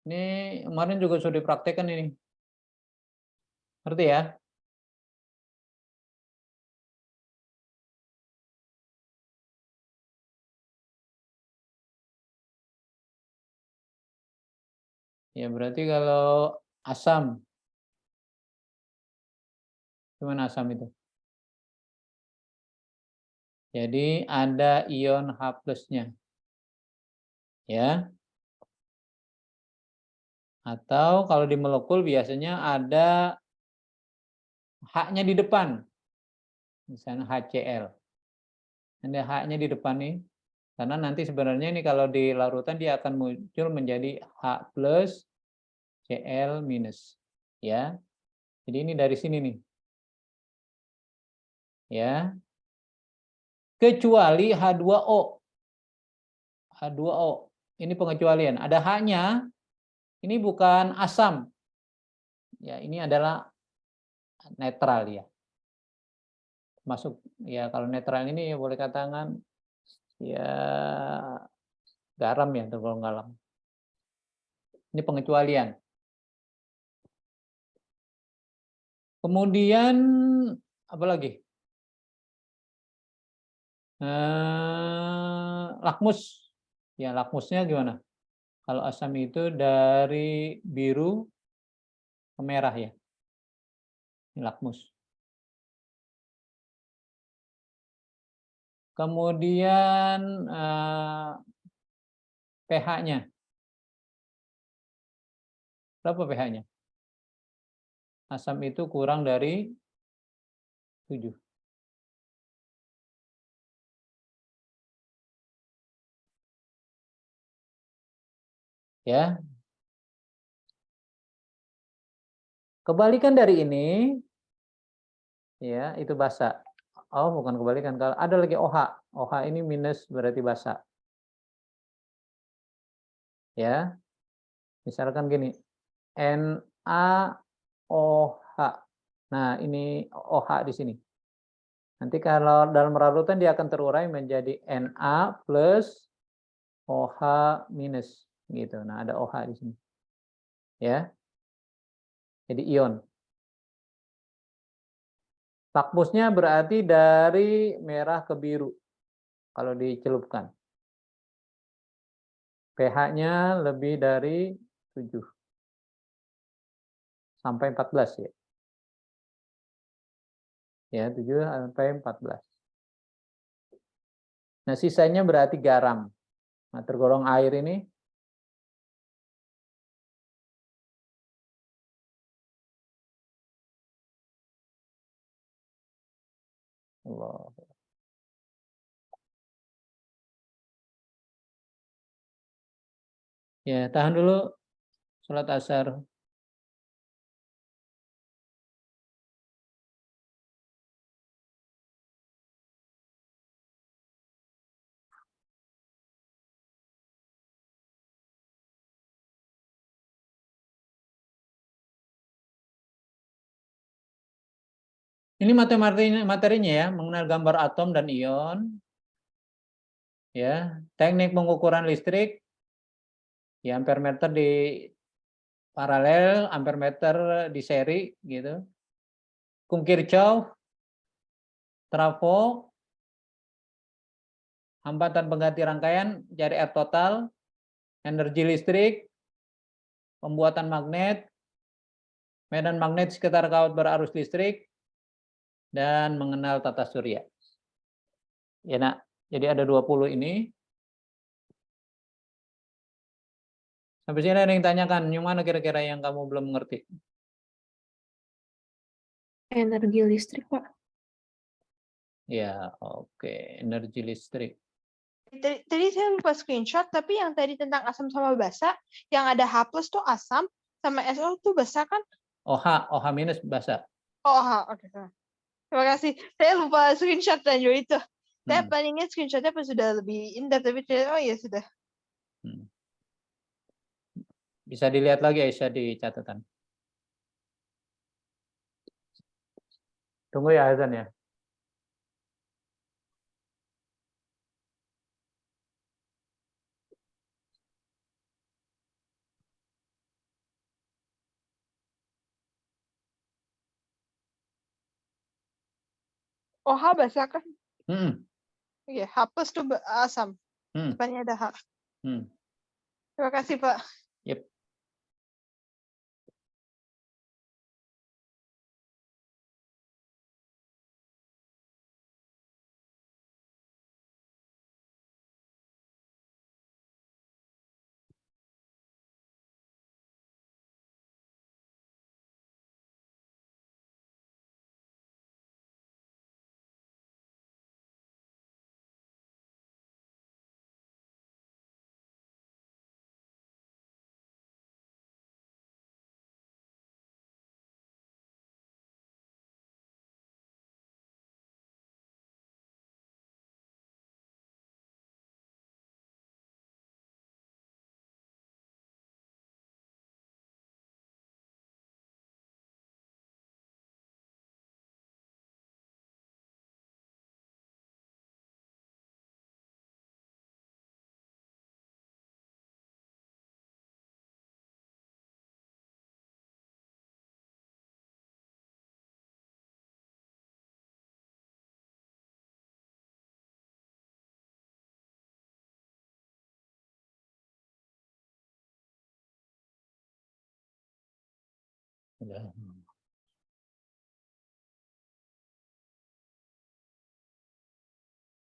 Ini kemarin juga sudah dipraktekkan ini. Ngerti ya? Ya berarti kalau asam, gimana asam itu? Jadi ada ion H+-nya. Ya. Atau kalau di molekul biasanya ada H-nya di depan. Misalnya HCl. Ada H-nya di depan nih. Karena nanti sebenarnya ini kalau di larutan dia akan muncul menjadi H+, Cl-. Ya. Jadi ini dari sini nih. Ya. Kecuali H2O. H2O. Ini pengecualian. Ada H-nya. Ini bukan asam. Ya, ini adalah netral ya. Masuk ya kalau netral ini ya boleh katakan ya garam ya tergolong garam. Ini pengecualian. Kemudian apa lagi? Lakmus. Ya lakmusnya gimana? Kalau asam itu dari biru ke merah ya. Ini lakmus. Kemudian pH-nya. Berapa pH-nya? Asam itu kurang dari 7. Ya. Kebalikan dari ini ya, itu basa. Oh, bukan kebalikan. Kalau ada lagi OH. OH ini minus berarti basa. Ya. Misalkan gini. NaOH. Nah, ini OH di sini. Nanti kalau dalam larutan dia akan terurai menjadi Na plus OH minus gitu. Nah, ada OH di sini. Ya. Jadi ion. Lakmusnya berarti dari merah ke biru kalau dicelupkan. pH-nya lebih dari 7 sampai 14 ya. Ya, 7 sampai 14. Nah, sisanya berarti garam. Nah, tergolong air ini Allah. Ya, tahan dulu sholat asar. Ini materinya ya, mengenal gambar atom dan ion. Ya, teknik pengukuran listrik. Ya, ampere meter di paralel, ampere meter di seri gitu. Hukum Kirchhoff, trafo, hambatan pengganti rangkaian, cari R total, energi listrik, pembuatan magnet, medan magnet sekitar kawat berarus listrik, dan mengenal tata surya. Ya, Nak. Jadi ada 20 ini. Sampai sini ada yang tanyakan, yang mana kira-kira yang kamu belum mengerti? Energi listrik, Pak. Ya, oke. Energi listrik. Tadi saya lupa screenshot, tapi yang tadi tentang asam sama basa, yang ada H plus tuh asam, sama SO tuh basa kan? OH minus basa. Oh, oke. Terima kasih. Saya lupa screenshot dan juga itu. Saya Hmm. planningnya screenshotnya pas sudah lebih indah, tapi ternyata, oh ya sudah. Bisa dilihat lagi Aisyah di catatan. Tunggu ya azan ya. Oh, H basa kan? Hmm. Iya, H plus tuh asam. Hmm. Depannya ada H. Hmm. Terima kasih, Pak. Yep. Udah.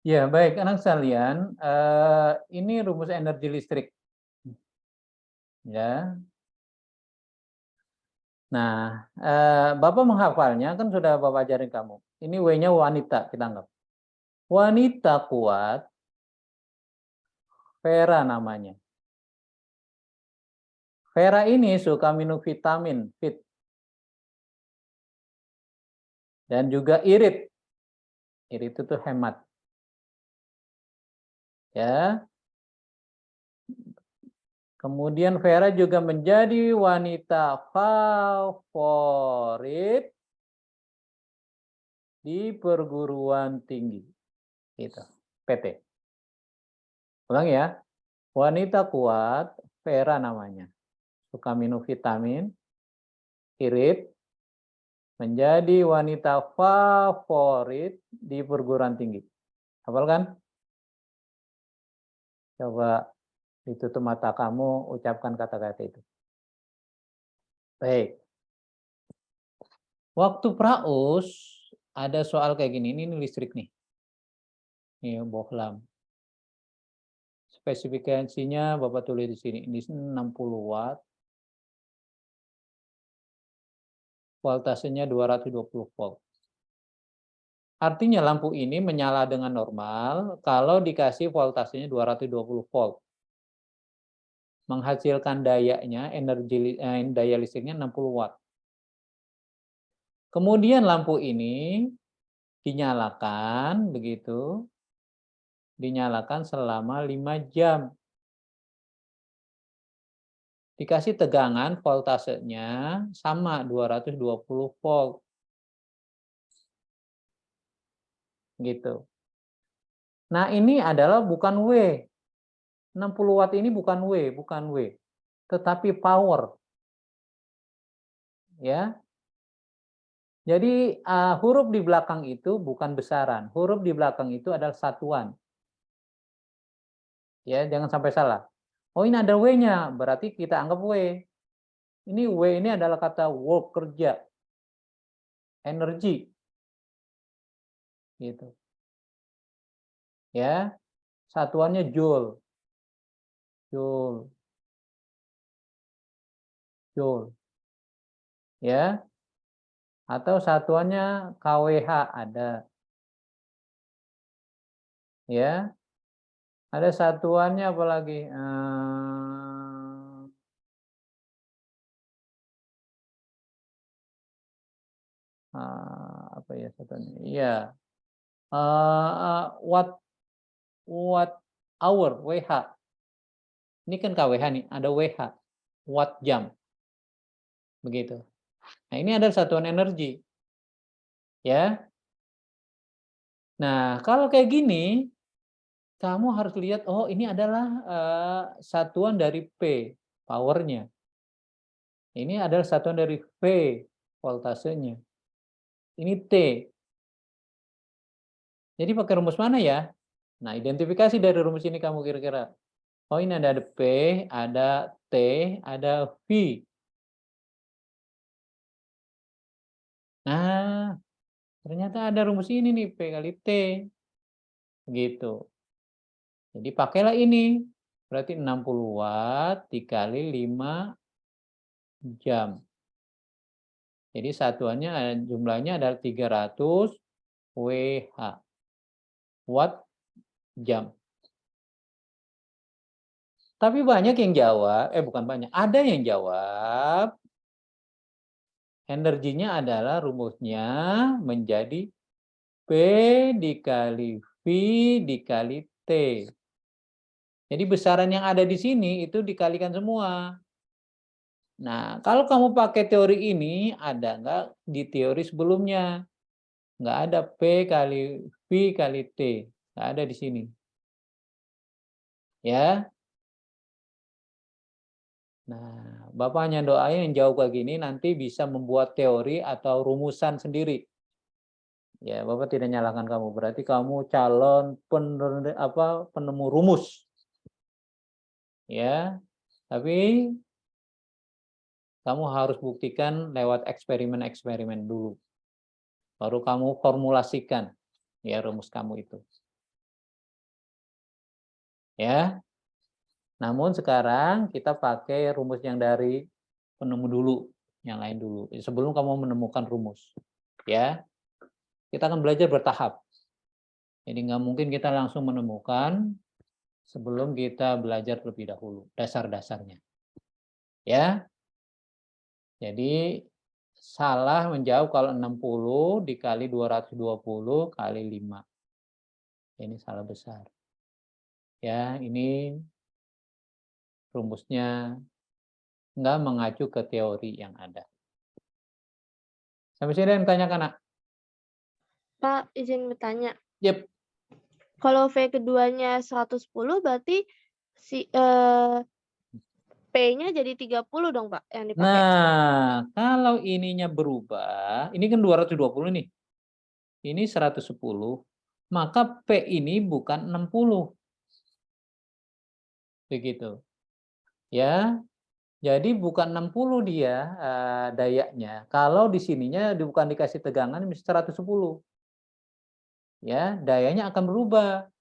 Ya, baik anak sekalian, ini rumus energi listrik. Ya. Nah, Bapak menghafalnya kan sudah Bapak ajarin kamu. Ini W-nya wanita kita anggap. Wanita kuat, Vera namanya. Vera ini suka minum vitamin, fit. Dan juga irit. Irit itu hemat. Ya. Kemudian Vera juga menjadi wanita favorit di perguruan tinggi. Gitu. PT. Ulang ya. Wanita kuat, Vera namanya. Suka minum vitamin, irit, menjadi wanita favorit di perguruan tinggi. Hafal kan? Coba ditutup mata kamu, ucapkan kata-kata itu. Baik. Waktu praus, ada soal kayak gini. Ini listrik nih. Ini bohlam. Spesifikasinya Bapak tulis di sini. Ini 60 watt. Voltasenya 220 volt. Artinya lampu ini menyala dengan normal kalau dikasih voltasenya 220 volt. Menghasilkan dayanya, daya listriknya 60 watt. Kemudian lampu ini dinyalakan, begitu. Dinyalakan selama 5 jam. Dikasih tegangan voltasenya sama 220 volt. Gitu. Nah, ini adalah bukan W. 60 watt ini bukan W, tetapi power. Ya. Jadi huruf di belakang itu bukan besaran. Huruf di belakang itu adalah satuan. Ya, jangan sampai salah. Oh, ini ada W-nya, berarti kita anggap W. Ini W ini adalah kata work, kerja. Energi. Gitu. Ya. Satuannya joule. Joule. Joule. Ya. Atau satuannya kWh ada. Ya. Ada satuannya apa lagi? Apa ya satuannya? Iya. Watt hour, WH. Ini kan kWh nih, ada WH. Watt jam. Begitu. Nah, ini adalah satuan energi. Ya. Nah, kalau kayak gini, kamu harus lihat, oh ini adalah satuan dari P, powernya. Ini adalah satuan dari V, voltasenya. Ini T. Jadi pakai rumus mana ya? Nah, identifikasi dari rumus ini kamu kira-kira. Oh, ini ada P, ada T, ada V. Nah, ternyata ada rumus ini nih, P kali T. Gitu. Jadi pakailah ini. Berarti 60 watt dikali 5 jam. Jadi satuannya jumlahnya adalah 300 WH. Watt jam. Tapi banyak yang jawab, bukan banyak, ada yang jawab energinya adalah rumusnya menjadi P dikali V dikali T. Jadi besaran yang ada di sini itu dikalikan semua. Nah, kalau kamu pakai teori ini, ada nggak di teori sebelumnya? Nggak ada P kali V kali T. Nggak ada di sini. Ya. Nah, Bapak hanya doain yang jauh kayak gini nanti bisa membuat teori atau rumusan sendiri. Ya, Bapak tidak nyalahkan kamu. Berarti kamu calon penemu rumus. Ya. Tapi kamu harus buktikan lewat eksperimen-eksperimen dulu. Baru kamu formulasikan ya rumus kamu itu. Ya. Namun sekarang kita pakai rumus yang dari penemu dulu, yang lain dulu. Sebelum kamu menemukan rumus. Ya. Kita akan belajar bertahap. Jadi nggak mungkin kita langsung menemukan sebelum kita belajar terlebih dahulu dasar-dasarnya. Ya. Jadi salah menjawab kalau 60 dikali 220 kali 5. Ini salah besar. Ya, ini rumusnya nggak mengacu ke teori yang ada. Sampai sini yang tanyakan, Nak? Pak, izin bertanya. Yep. Kalau V keduanya 110 berarti si P-nya jadi 30 dong, Pak, yang dipakai. Nah, kalau ininya berubah, ini kan 220 nih. Ini 110, maka P ini bukan 60. Begitu. Ya. Jadi bukan 60 dia dayanya. Kalau di sininya bukan dikasih tegangan mesti 110. Ya, dayanya akan berubah.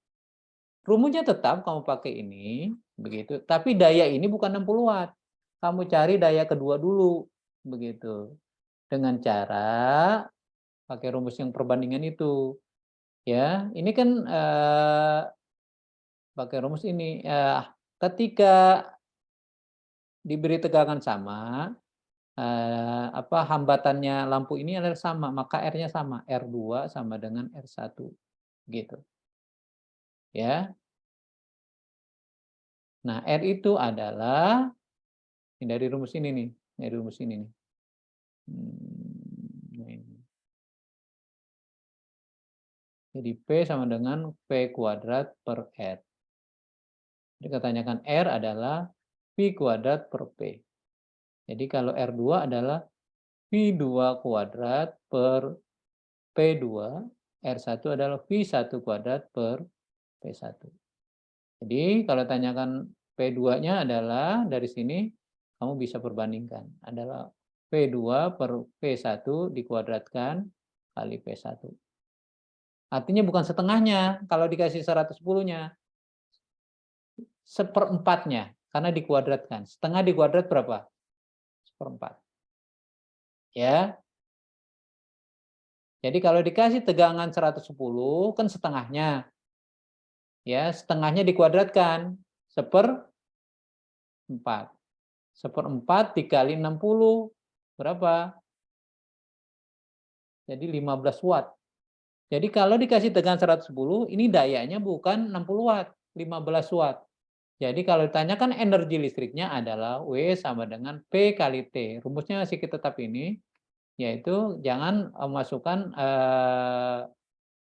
Rumusnya tetap kamu pakai ini, begitu. Tapi daya ini bukan 60 watt. Kamu cari daya kedua dulu, begitu. Dengan cara pakai rumus yang perbandingan itu. Ya, ini kan pakai rumus ini. Ketika diberi tegangan sama, hambatannya lampu ini adalah sama, maka R-nya sama, R2 sama dengan R1 gitu. Ya. Nah, R itu adalah ini dari rumus ini nih, dari rumus ini nih. Nah ini. Jadi P sama dengan P kuadrat per R. Jadi ketanyakan R adalah V kuadrat per P. Jadi kalau R2 adalah V2 kuadrat per P2, R1 adalah V1 kuadrat per P1. Jadi kalau tanyakan P2-nya adalah dari sini kamu bisa perbandingkan. Adalah P2 per P1 dikuadratkan kali P1. Artinya bukan setengahnya kalau dikasih 110-nya. Seperempatnya karena dikuadratkan. Setengah dikuadrat berapa? Seperempat. Ya. Jadi kalau dikasih tegangan 110 kan setengahnya. Ya, setengahnya dikuadratkan. Seperempat. Seperempat dikali 60 berapa? Jadi 15 watt. Jadi kalau dikasih tegangan 110, ini dayanya bukan 60 watt, 15 watt. Jadi kalau ditanyakan energi listriknya adalah W sama dengan P kali T. Rumusnya masih tetap ini, yaitu jangan masukkan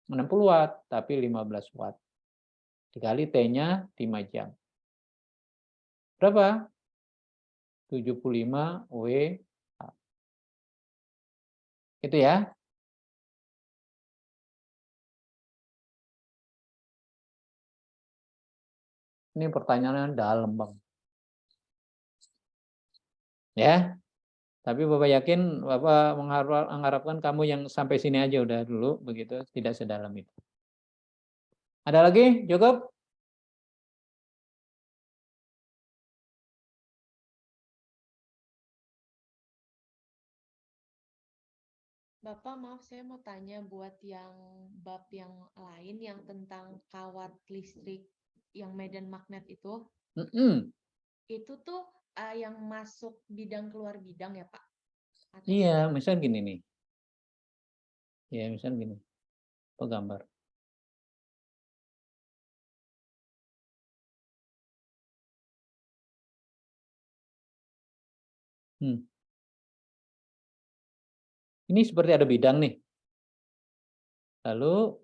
60 watt, tapi 15 watt. Dikali T-nya 5 jam. Berapa? 75 W. Itu ya. Ini pertanyaannya dalam, Bang. Ya. Tapi Bapak yakin, Bapak mengharapkan kamu yang sampai sini aja udah dulu, begitu, tidak sedalam itu. Ada lagi? Cukup? Bapak, maaf saya mau tanya buat yang bab yang lain yang tentang kawat listrik yang medan magnet itu. Itu tuh yang masuk bidang keluar bidang ya, Pak? Atau Iya, misal gini nih. Ya, misal gini. Apa gambar? Ini seperti ada bidang nih. Lalu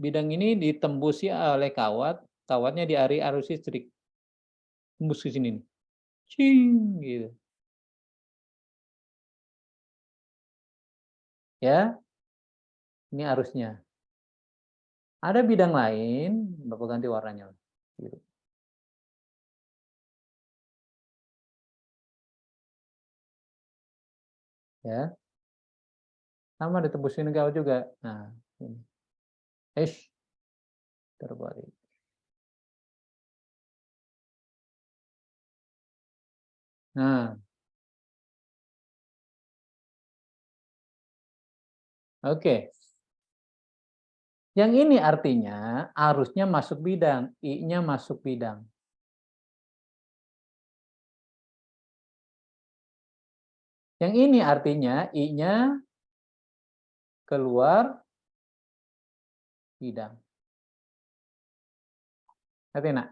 bidang ini ditembusi oleh kawat, kawatnya diari arus listrik. Tembus ke sini nih. Cing, gitu. Ya. Ini arusnya. Ada bidang lain, Bapak ganti warnanya. Gitu. Ya. Sama ditembusin kawat juga. Nah, ini. Terbalik. Nah. Oke. Yang ini artinya arusnya masuk bidang, I-nya masuk bidang. Yang ini artinya I-nya keluar bidang. Ngerti nak?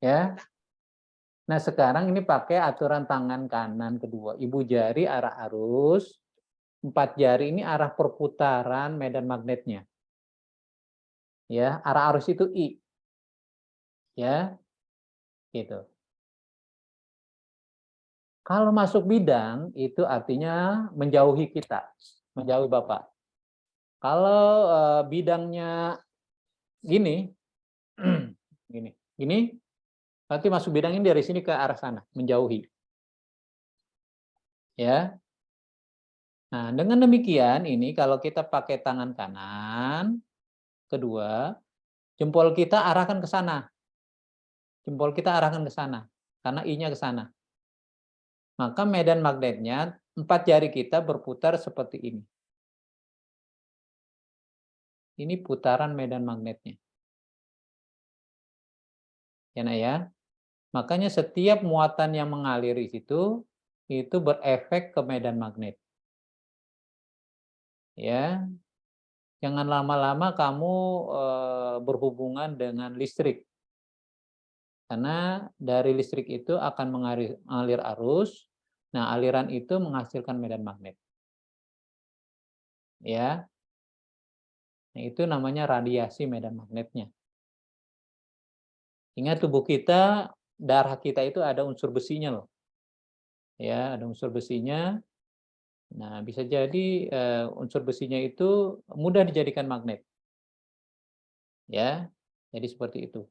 Ya. Nah sekarang ini pakai aturan tangan kanan kedua. Ibu jari arah arus, 4 jari ini arah perputaran medan magnetnya. Ya, arah arus itu I. Ya, gitu. Kalau masuk bidang itu artinya menjauhi kita, menjauhi Bapak. Kalau bidangnya gini, gini, berarti masuk bidang ini dari sini ke arah sana, menjauhi. Ya. Nah, dengan demikian ini kalau kita pakai tangan kanan, kedua, jempol kita arahkan ke sana. Jempol kita arahkan ke sana, karena I-nya ke sana. Maka medan magnetnya 4 jari kita berputar seperti ini. Ini putaran medan magnetnya. Ya, nak ya. Makanya setiap muatan yang mengalir di situ itu berefek ke medan magnet. Ya. Jangan lama-lama kamu berhubungan dengan listrik. Karena dari listrik itu akan mengalir arus. Nah, aliran itu menghasilkan medan magnet. Ya. Nah, itu namanya radiasi medan magnetnya. Ingat tubuh kita, darah kita itu ada unsur besinya loh. Ya, ada unsur besinya. Nah, bisa jadi unsur besinya itu mudah dijadikan magnet. Ya. Jadi seperti itu.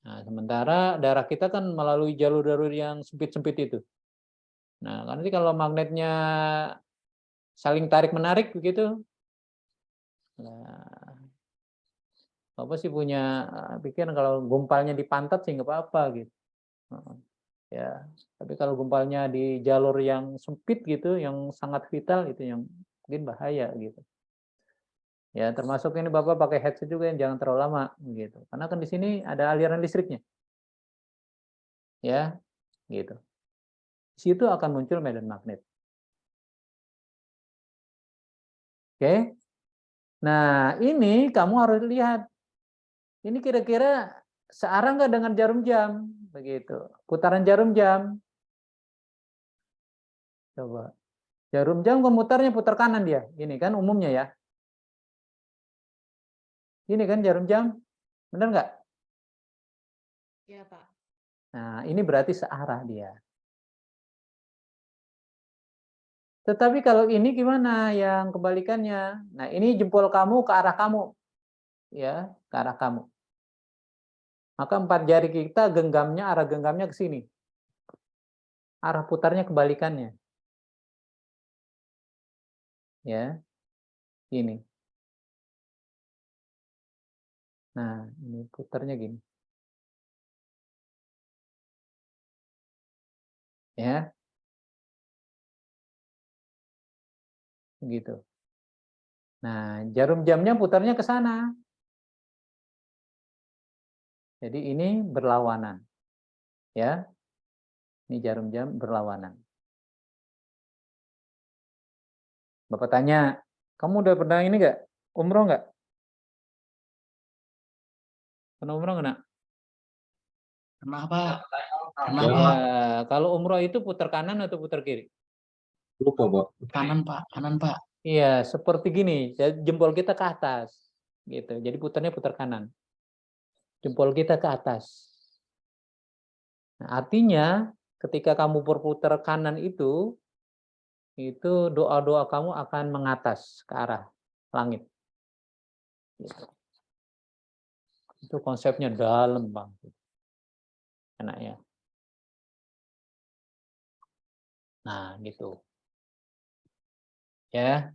Nah, sementara darah kita kan melalui jalur-jalur yang sempit-sempit itu. Nah, nanti kalau magnetnya saling tarik-menarik begitu, nah, apa sih punya pikiran kalau gumpalnya di pantat sih nggak apa-apa gitu. Ya, tapi kalau gumpalnya di jalur yang sempit gitu, yang sangat vital itu yang mungkin bahaya gitu. Ya, termasuk ini Bapak pakai headset juga yang jangan terlalu lama gitu. Karena kan di sini ada aliran listriknya. Ya, gitu. Di situ akan muncul medan magnet. Oke. Nah, ini kamu harus lihat. Ini kira-kira searah nggak dengan jarum jam? Begitu. Putaran jarum jam. Coba. Jarum jam komuternya putar kanan dia. Ini kan umumnya ya. Ini kan jarum jam. Benar nggak? Iya, Pak. Nah, ini berarti searah dia. Tetapi kalau ini gimana yang kebalikannya? Nah, ini jempol kamu ke arah kamu. Ya, ke arah kamu. Maka 4 jari kita genggamnya, arah genggamnya ke sini. Arah putarnya kebalikannya. Ya, ini. Nah, ini putarnya gini. Ya, begitu. Nah, jarum jamnya putarnya ke sana. Jadi ini berlawanan. Ya, ini jarum jam berlawanan. Bapak tanya, kamu udah pernah ini nggak? Umroh nggak? Pernah umroh nggak, nak? Kenapa? Ya, kalau umroh itu putar kanan atau putar kiri? Lupa, Pak. Kanan, Pak. Kanan, Pak. Iya, seperti gini. Jempol kita ke atas, gitu. Jadi putarnya putar kanan. Jempol kita ke atas. Nah, artinya ketika kamu berputar kanan itu doa-doa kamu akan mengatas ke arah langit. Gitu. Itu konsepnya dalam banget. Enak ya. Nah, gitu. Ya.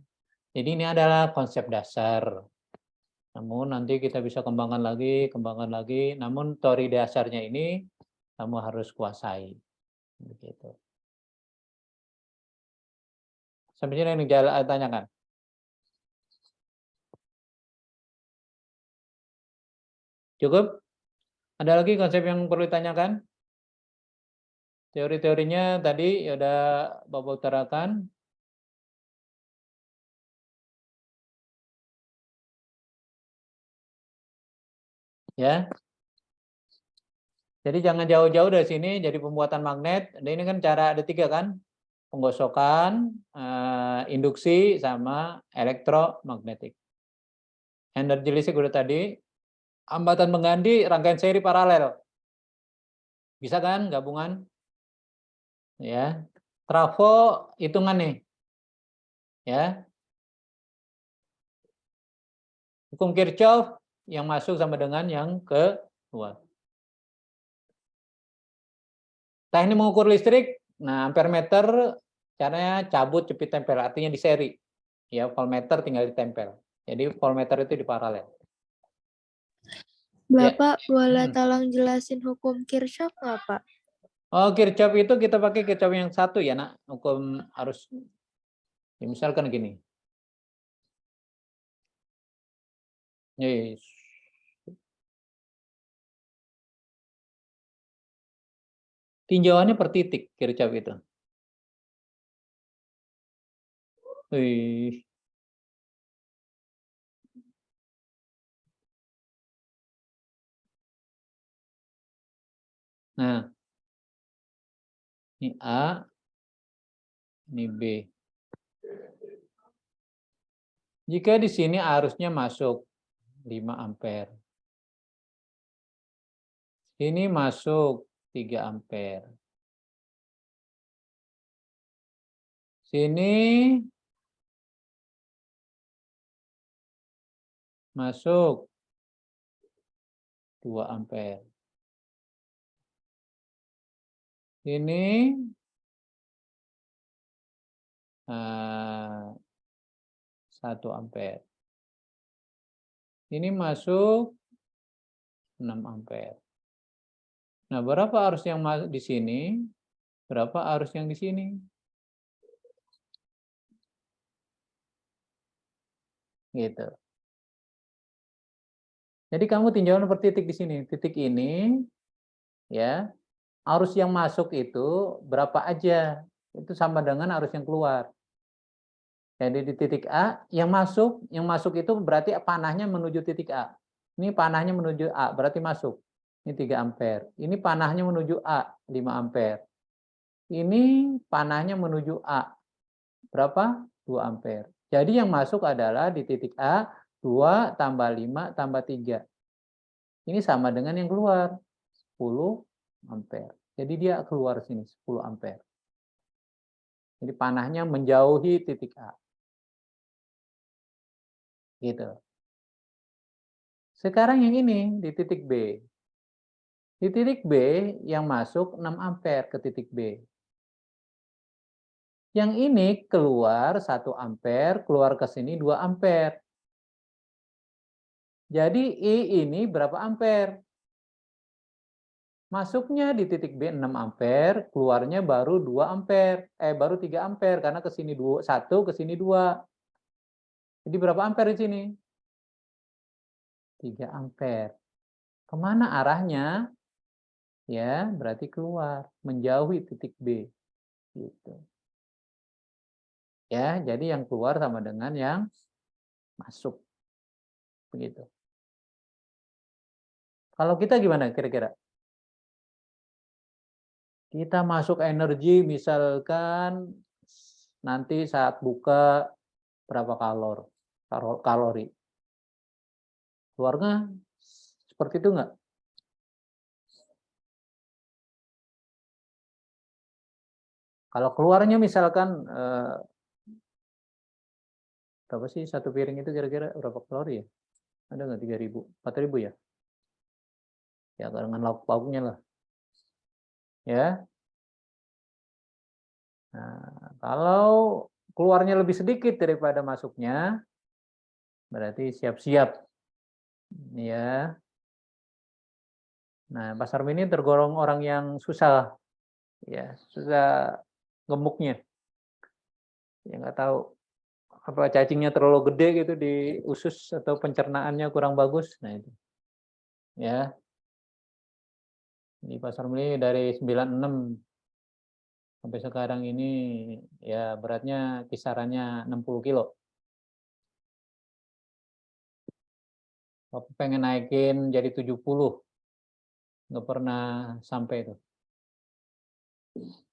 Jadi ini adalah konsep dasar. Namun nanti kita bisa kembangkan lagi. Namun teori dasarnya ini kamu harus kuasai. Begitu. Sampai sini yang ditanyakan. Cukup? Ada lagi konsep yang perlu ditanyakan? Teori-teorinya tadi ya udah Bapak utarakan. Ya. Jadi jangan jauh-jauh dari sini jadi pembuatan magnet. Ini kan cara ada 3 kan? penggosokan, induksi, sama elektromagnetik. Energi listrik udah tadi. Hambatan pengganti rangkaian seri paralel. Bisa kan gabungan? Ya. Trafo hitungan nih. Ya. Hukum Kirchhoff yang masuk sama dengan yang keluar. Teknik mengukur listrik, nah ampere meter caranya cabut jepit tempel, artinya di seri. Ya, voltmeter tinggal ditempel. Jadi voltmeter itu di paralel. Bapak boleh tolong jelasin hukum Kirchhoff nggak, Pak? Oh, Kirchhoff itu kita pakai Kirchhoff yang satu ya, Nak. Hukum arus. Ya, misalkan gini. Yes. Tinjauannya per titik Kirchhoff itu. Wih. Nah, ini A, ini B. Jika di sini arusnya masuk 5 ampere. Ini masuk 3 ampere. Sini masuk 2 ampere. Ini 1 ampere. Ini masuk 6 ampere. Nah, berapa arus yang masuk di sini? Berapa arus yang di sini? Gitu. Jadi kamu tinjauan per titik di sini. Titik ini, ya, arus yang masuk itu berapa aja? Itu sama dengan arus yang keluar. Jadi di titik A, yang masuk itu berarti panahnya menuju titik A. Ini panahnya menuju A, berarti masuk. Ini 3 ampere. Ini panahnya menuju A, 5 ampere. Ini panahnya menuju A. Berapa? 2 ampere. Jadi yang masuk adalah di titik A, 2 tambah 5 tambah 3. Ini sama dengan yang keluar, 10 ampere. Jadi dia keluar sini, 10 ampere. Jadi panahnya menjauhi titik A. Gitu. Sekarang yang ini di titik B. Di titik B yang masuk 6 ampere ke titik B. Yang ini keluar 1 ampere, keluar ke sini 2 ampere. Jadi I ini berapa ampere? Masuknya di titik B 6 ampere, keluarnya baru 2 ampere. Baru 3 ampere karena ke sini 1, ke sini 2. Jadi berapa ampere di sini? 3 ampere. Kemana arahnya? Ya, berarti keluar, menjauhi titik B. Gitu. Ya, jadi yang keluar sama dengan yang masuk. Begitu. Kalau kita gimana kira-kira? Kita masuk energi misalkan nanti saat buka berapa kalori. Keluarnya seperti itu enggak? Kalau keluarnya misalkan berapa sih satu piring itu kira-kira berapa kalori ya? Ada nggak 3.000? 4.000 ya? Ya dengan lauk pauknya lah. Ya. Nah, kalau keluarnya lebih sedikit daripada masuknya, berarti siap-siap. Ya. Nah, Pak Sarmi ini tergolong orang yang susah, ya, susah gemuknya. Ya nggak tahu apa cacingnya terlalu gede gitu di usus atau pencernaannya kurang bagus. Nah itu. Ya. Di Pak Sarmi dari 96 sampai sekarang ini ya beratnya kisarannya 60 kilo. Bapak pengen naikin jadi 70. Nggak pernah sampai itu.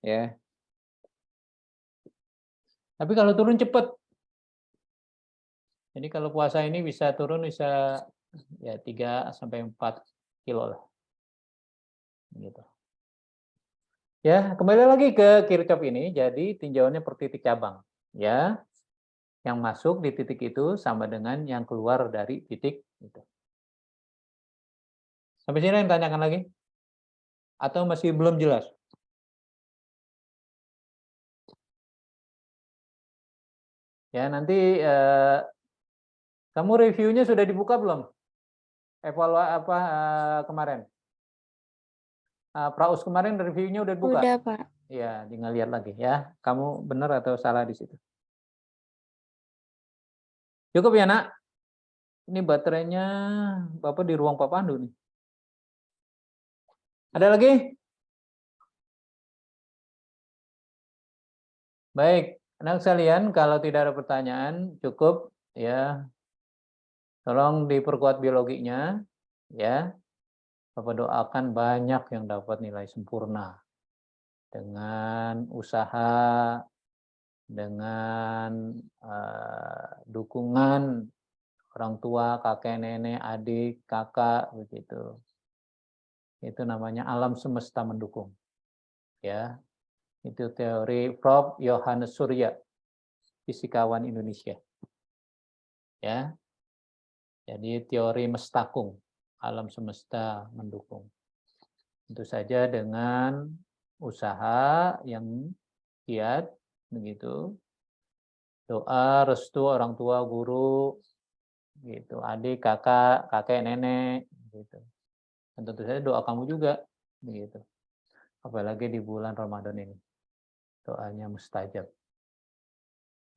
Ya. Tapi kalau turun cepet. Jadi kalau puasa ini bisa turun bisa ya 3 sampai 4 kilo lah. Gitu. Ya, kembali lagi ke Kirchhoff ini. Jadi tinjauannya per titik cabang, ya. Yang masuk di titik itu sama dengan yang keluar dari titik itu. Sampai sini yang tanyakan lagi? Atau masih belum jelas? Ya, nanti kamu reviewnya sudah dibuka belum? Evaluasi apa kemarin? Praus kemarin reviewnya udah dibuka? Udah, Pak. Ya, tinggal lihat lagi ya. Kamu benar atau salah di situ. Cukup ya, Nak? Ini baterainya Bapak di ruang Pak Pandu nih. Ada lagi? Baik, anak sekalian, kalau tidak ada pertanyaan, cukup ya. Tolong diperkuat biologinya, ya. Bapak doakan banyak yang dapat nilai sempurna dengan usaha, dengan dukungan orang tua, kakek, nenek, adik, kakak, begitu. Itu namanya alam semesta mendukung. Ya, itu teori Prof. Yohanes Surya, fisikawan Indonesia. Ya, jadi teori mestakung, alam semesta mendukung. Tentu saja dengan usaha yang giat, begitu. Doa, restu orang tua, guru, gitu, adik, kakak, kakek, nenek, gitu. Dan tentu saja doa kamu juga, begitu. Apalagi di bulan Ramadan ini, doanya mustajab.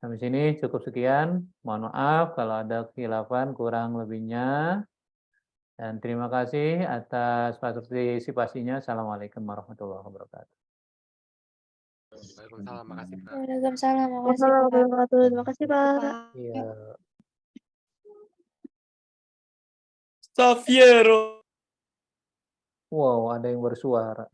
Sampai sini cukup sekian. Mohon maaf kalau ada kekhilafan, kurang lebihnya. Dan terima kasih atas partisipasinya. Assalamualaikum warahmatullahi wabarakatuh. Waalaikumsalam, makasih Pak. Waalaikumsalam. Makasih, Pak. Terima kasih, Pak. Iya. Xavier. Wow, ada yang bersuara.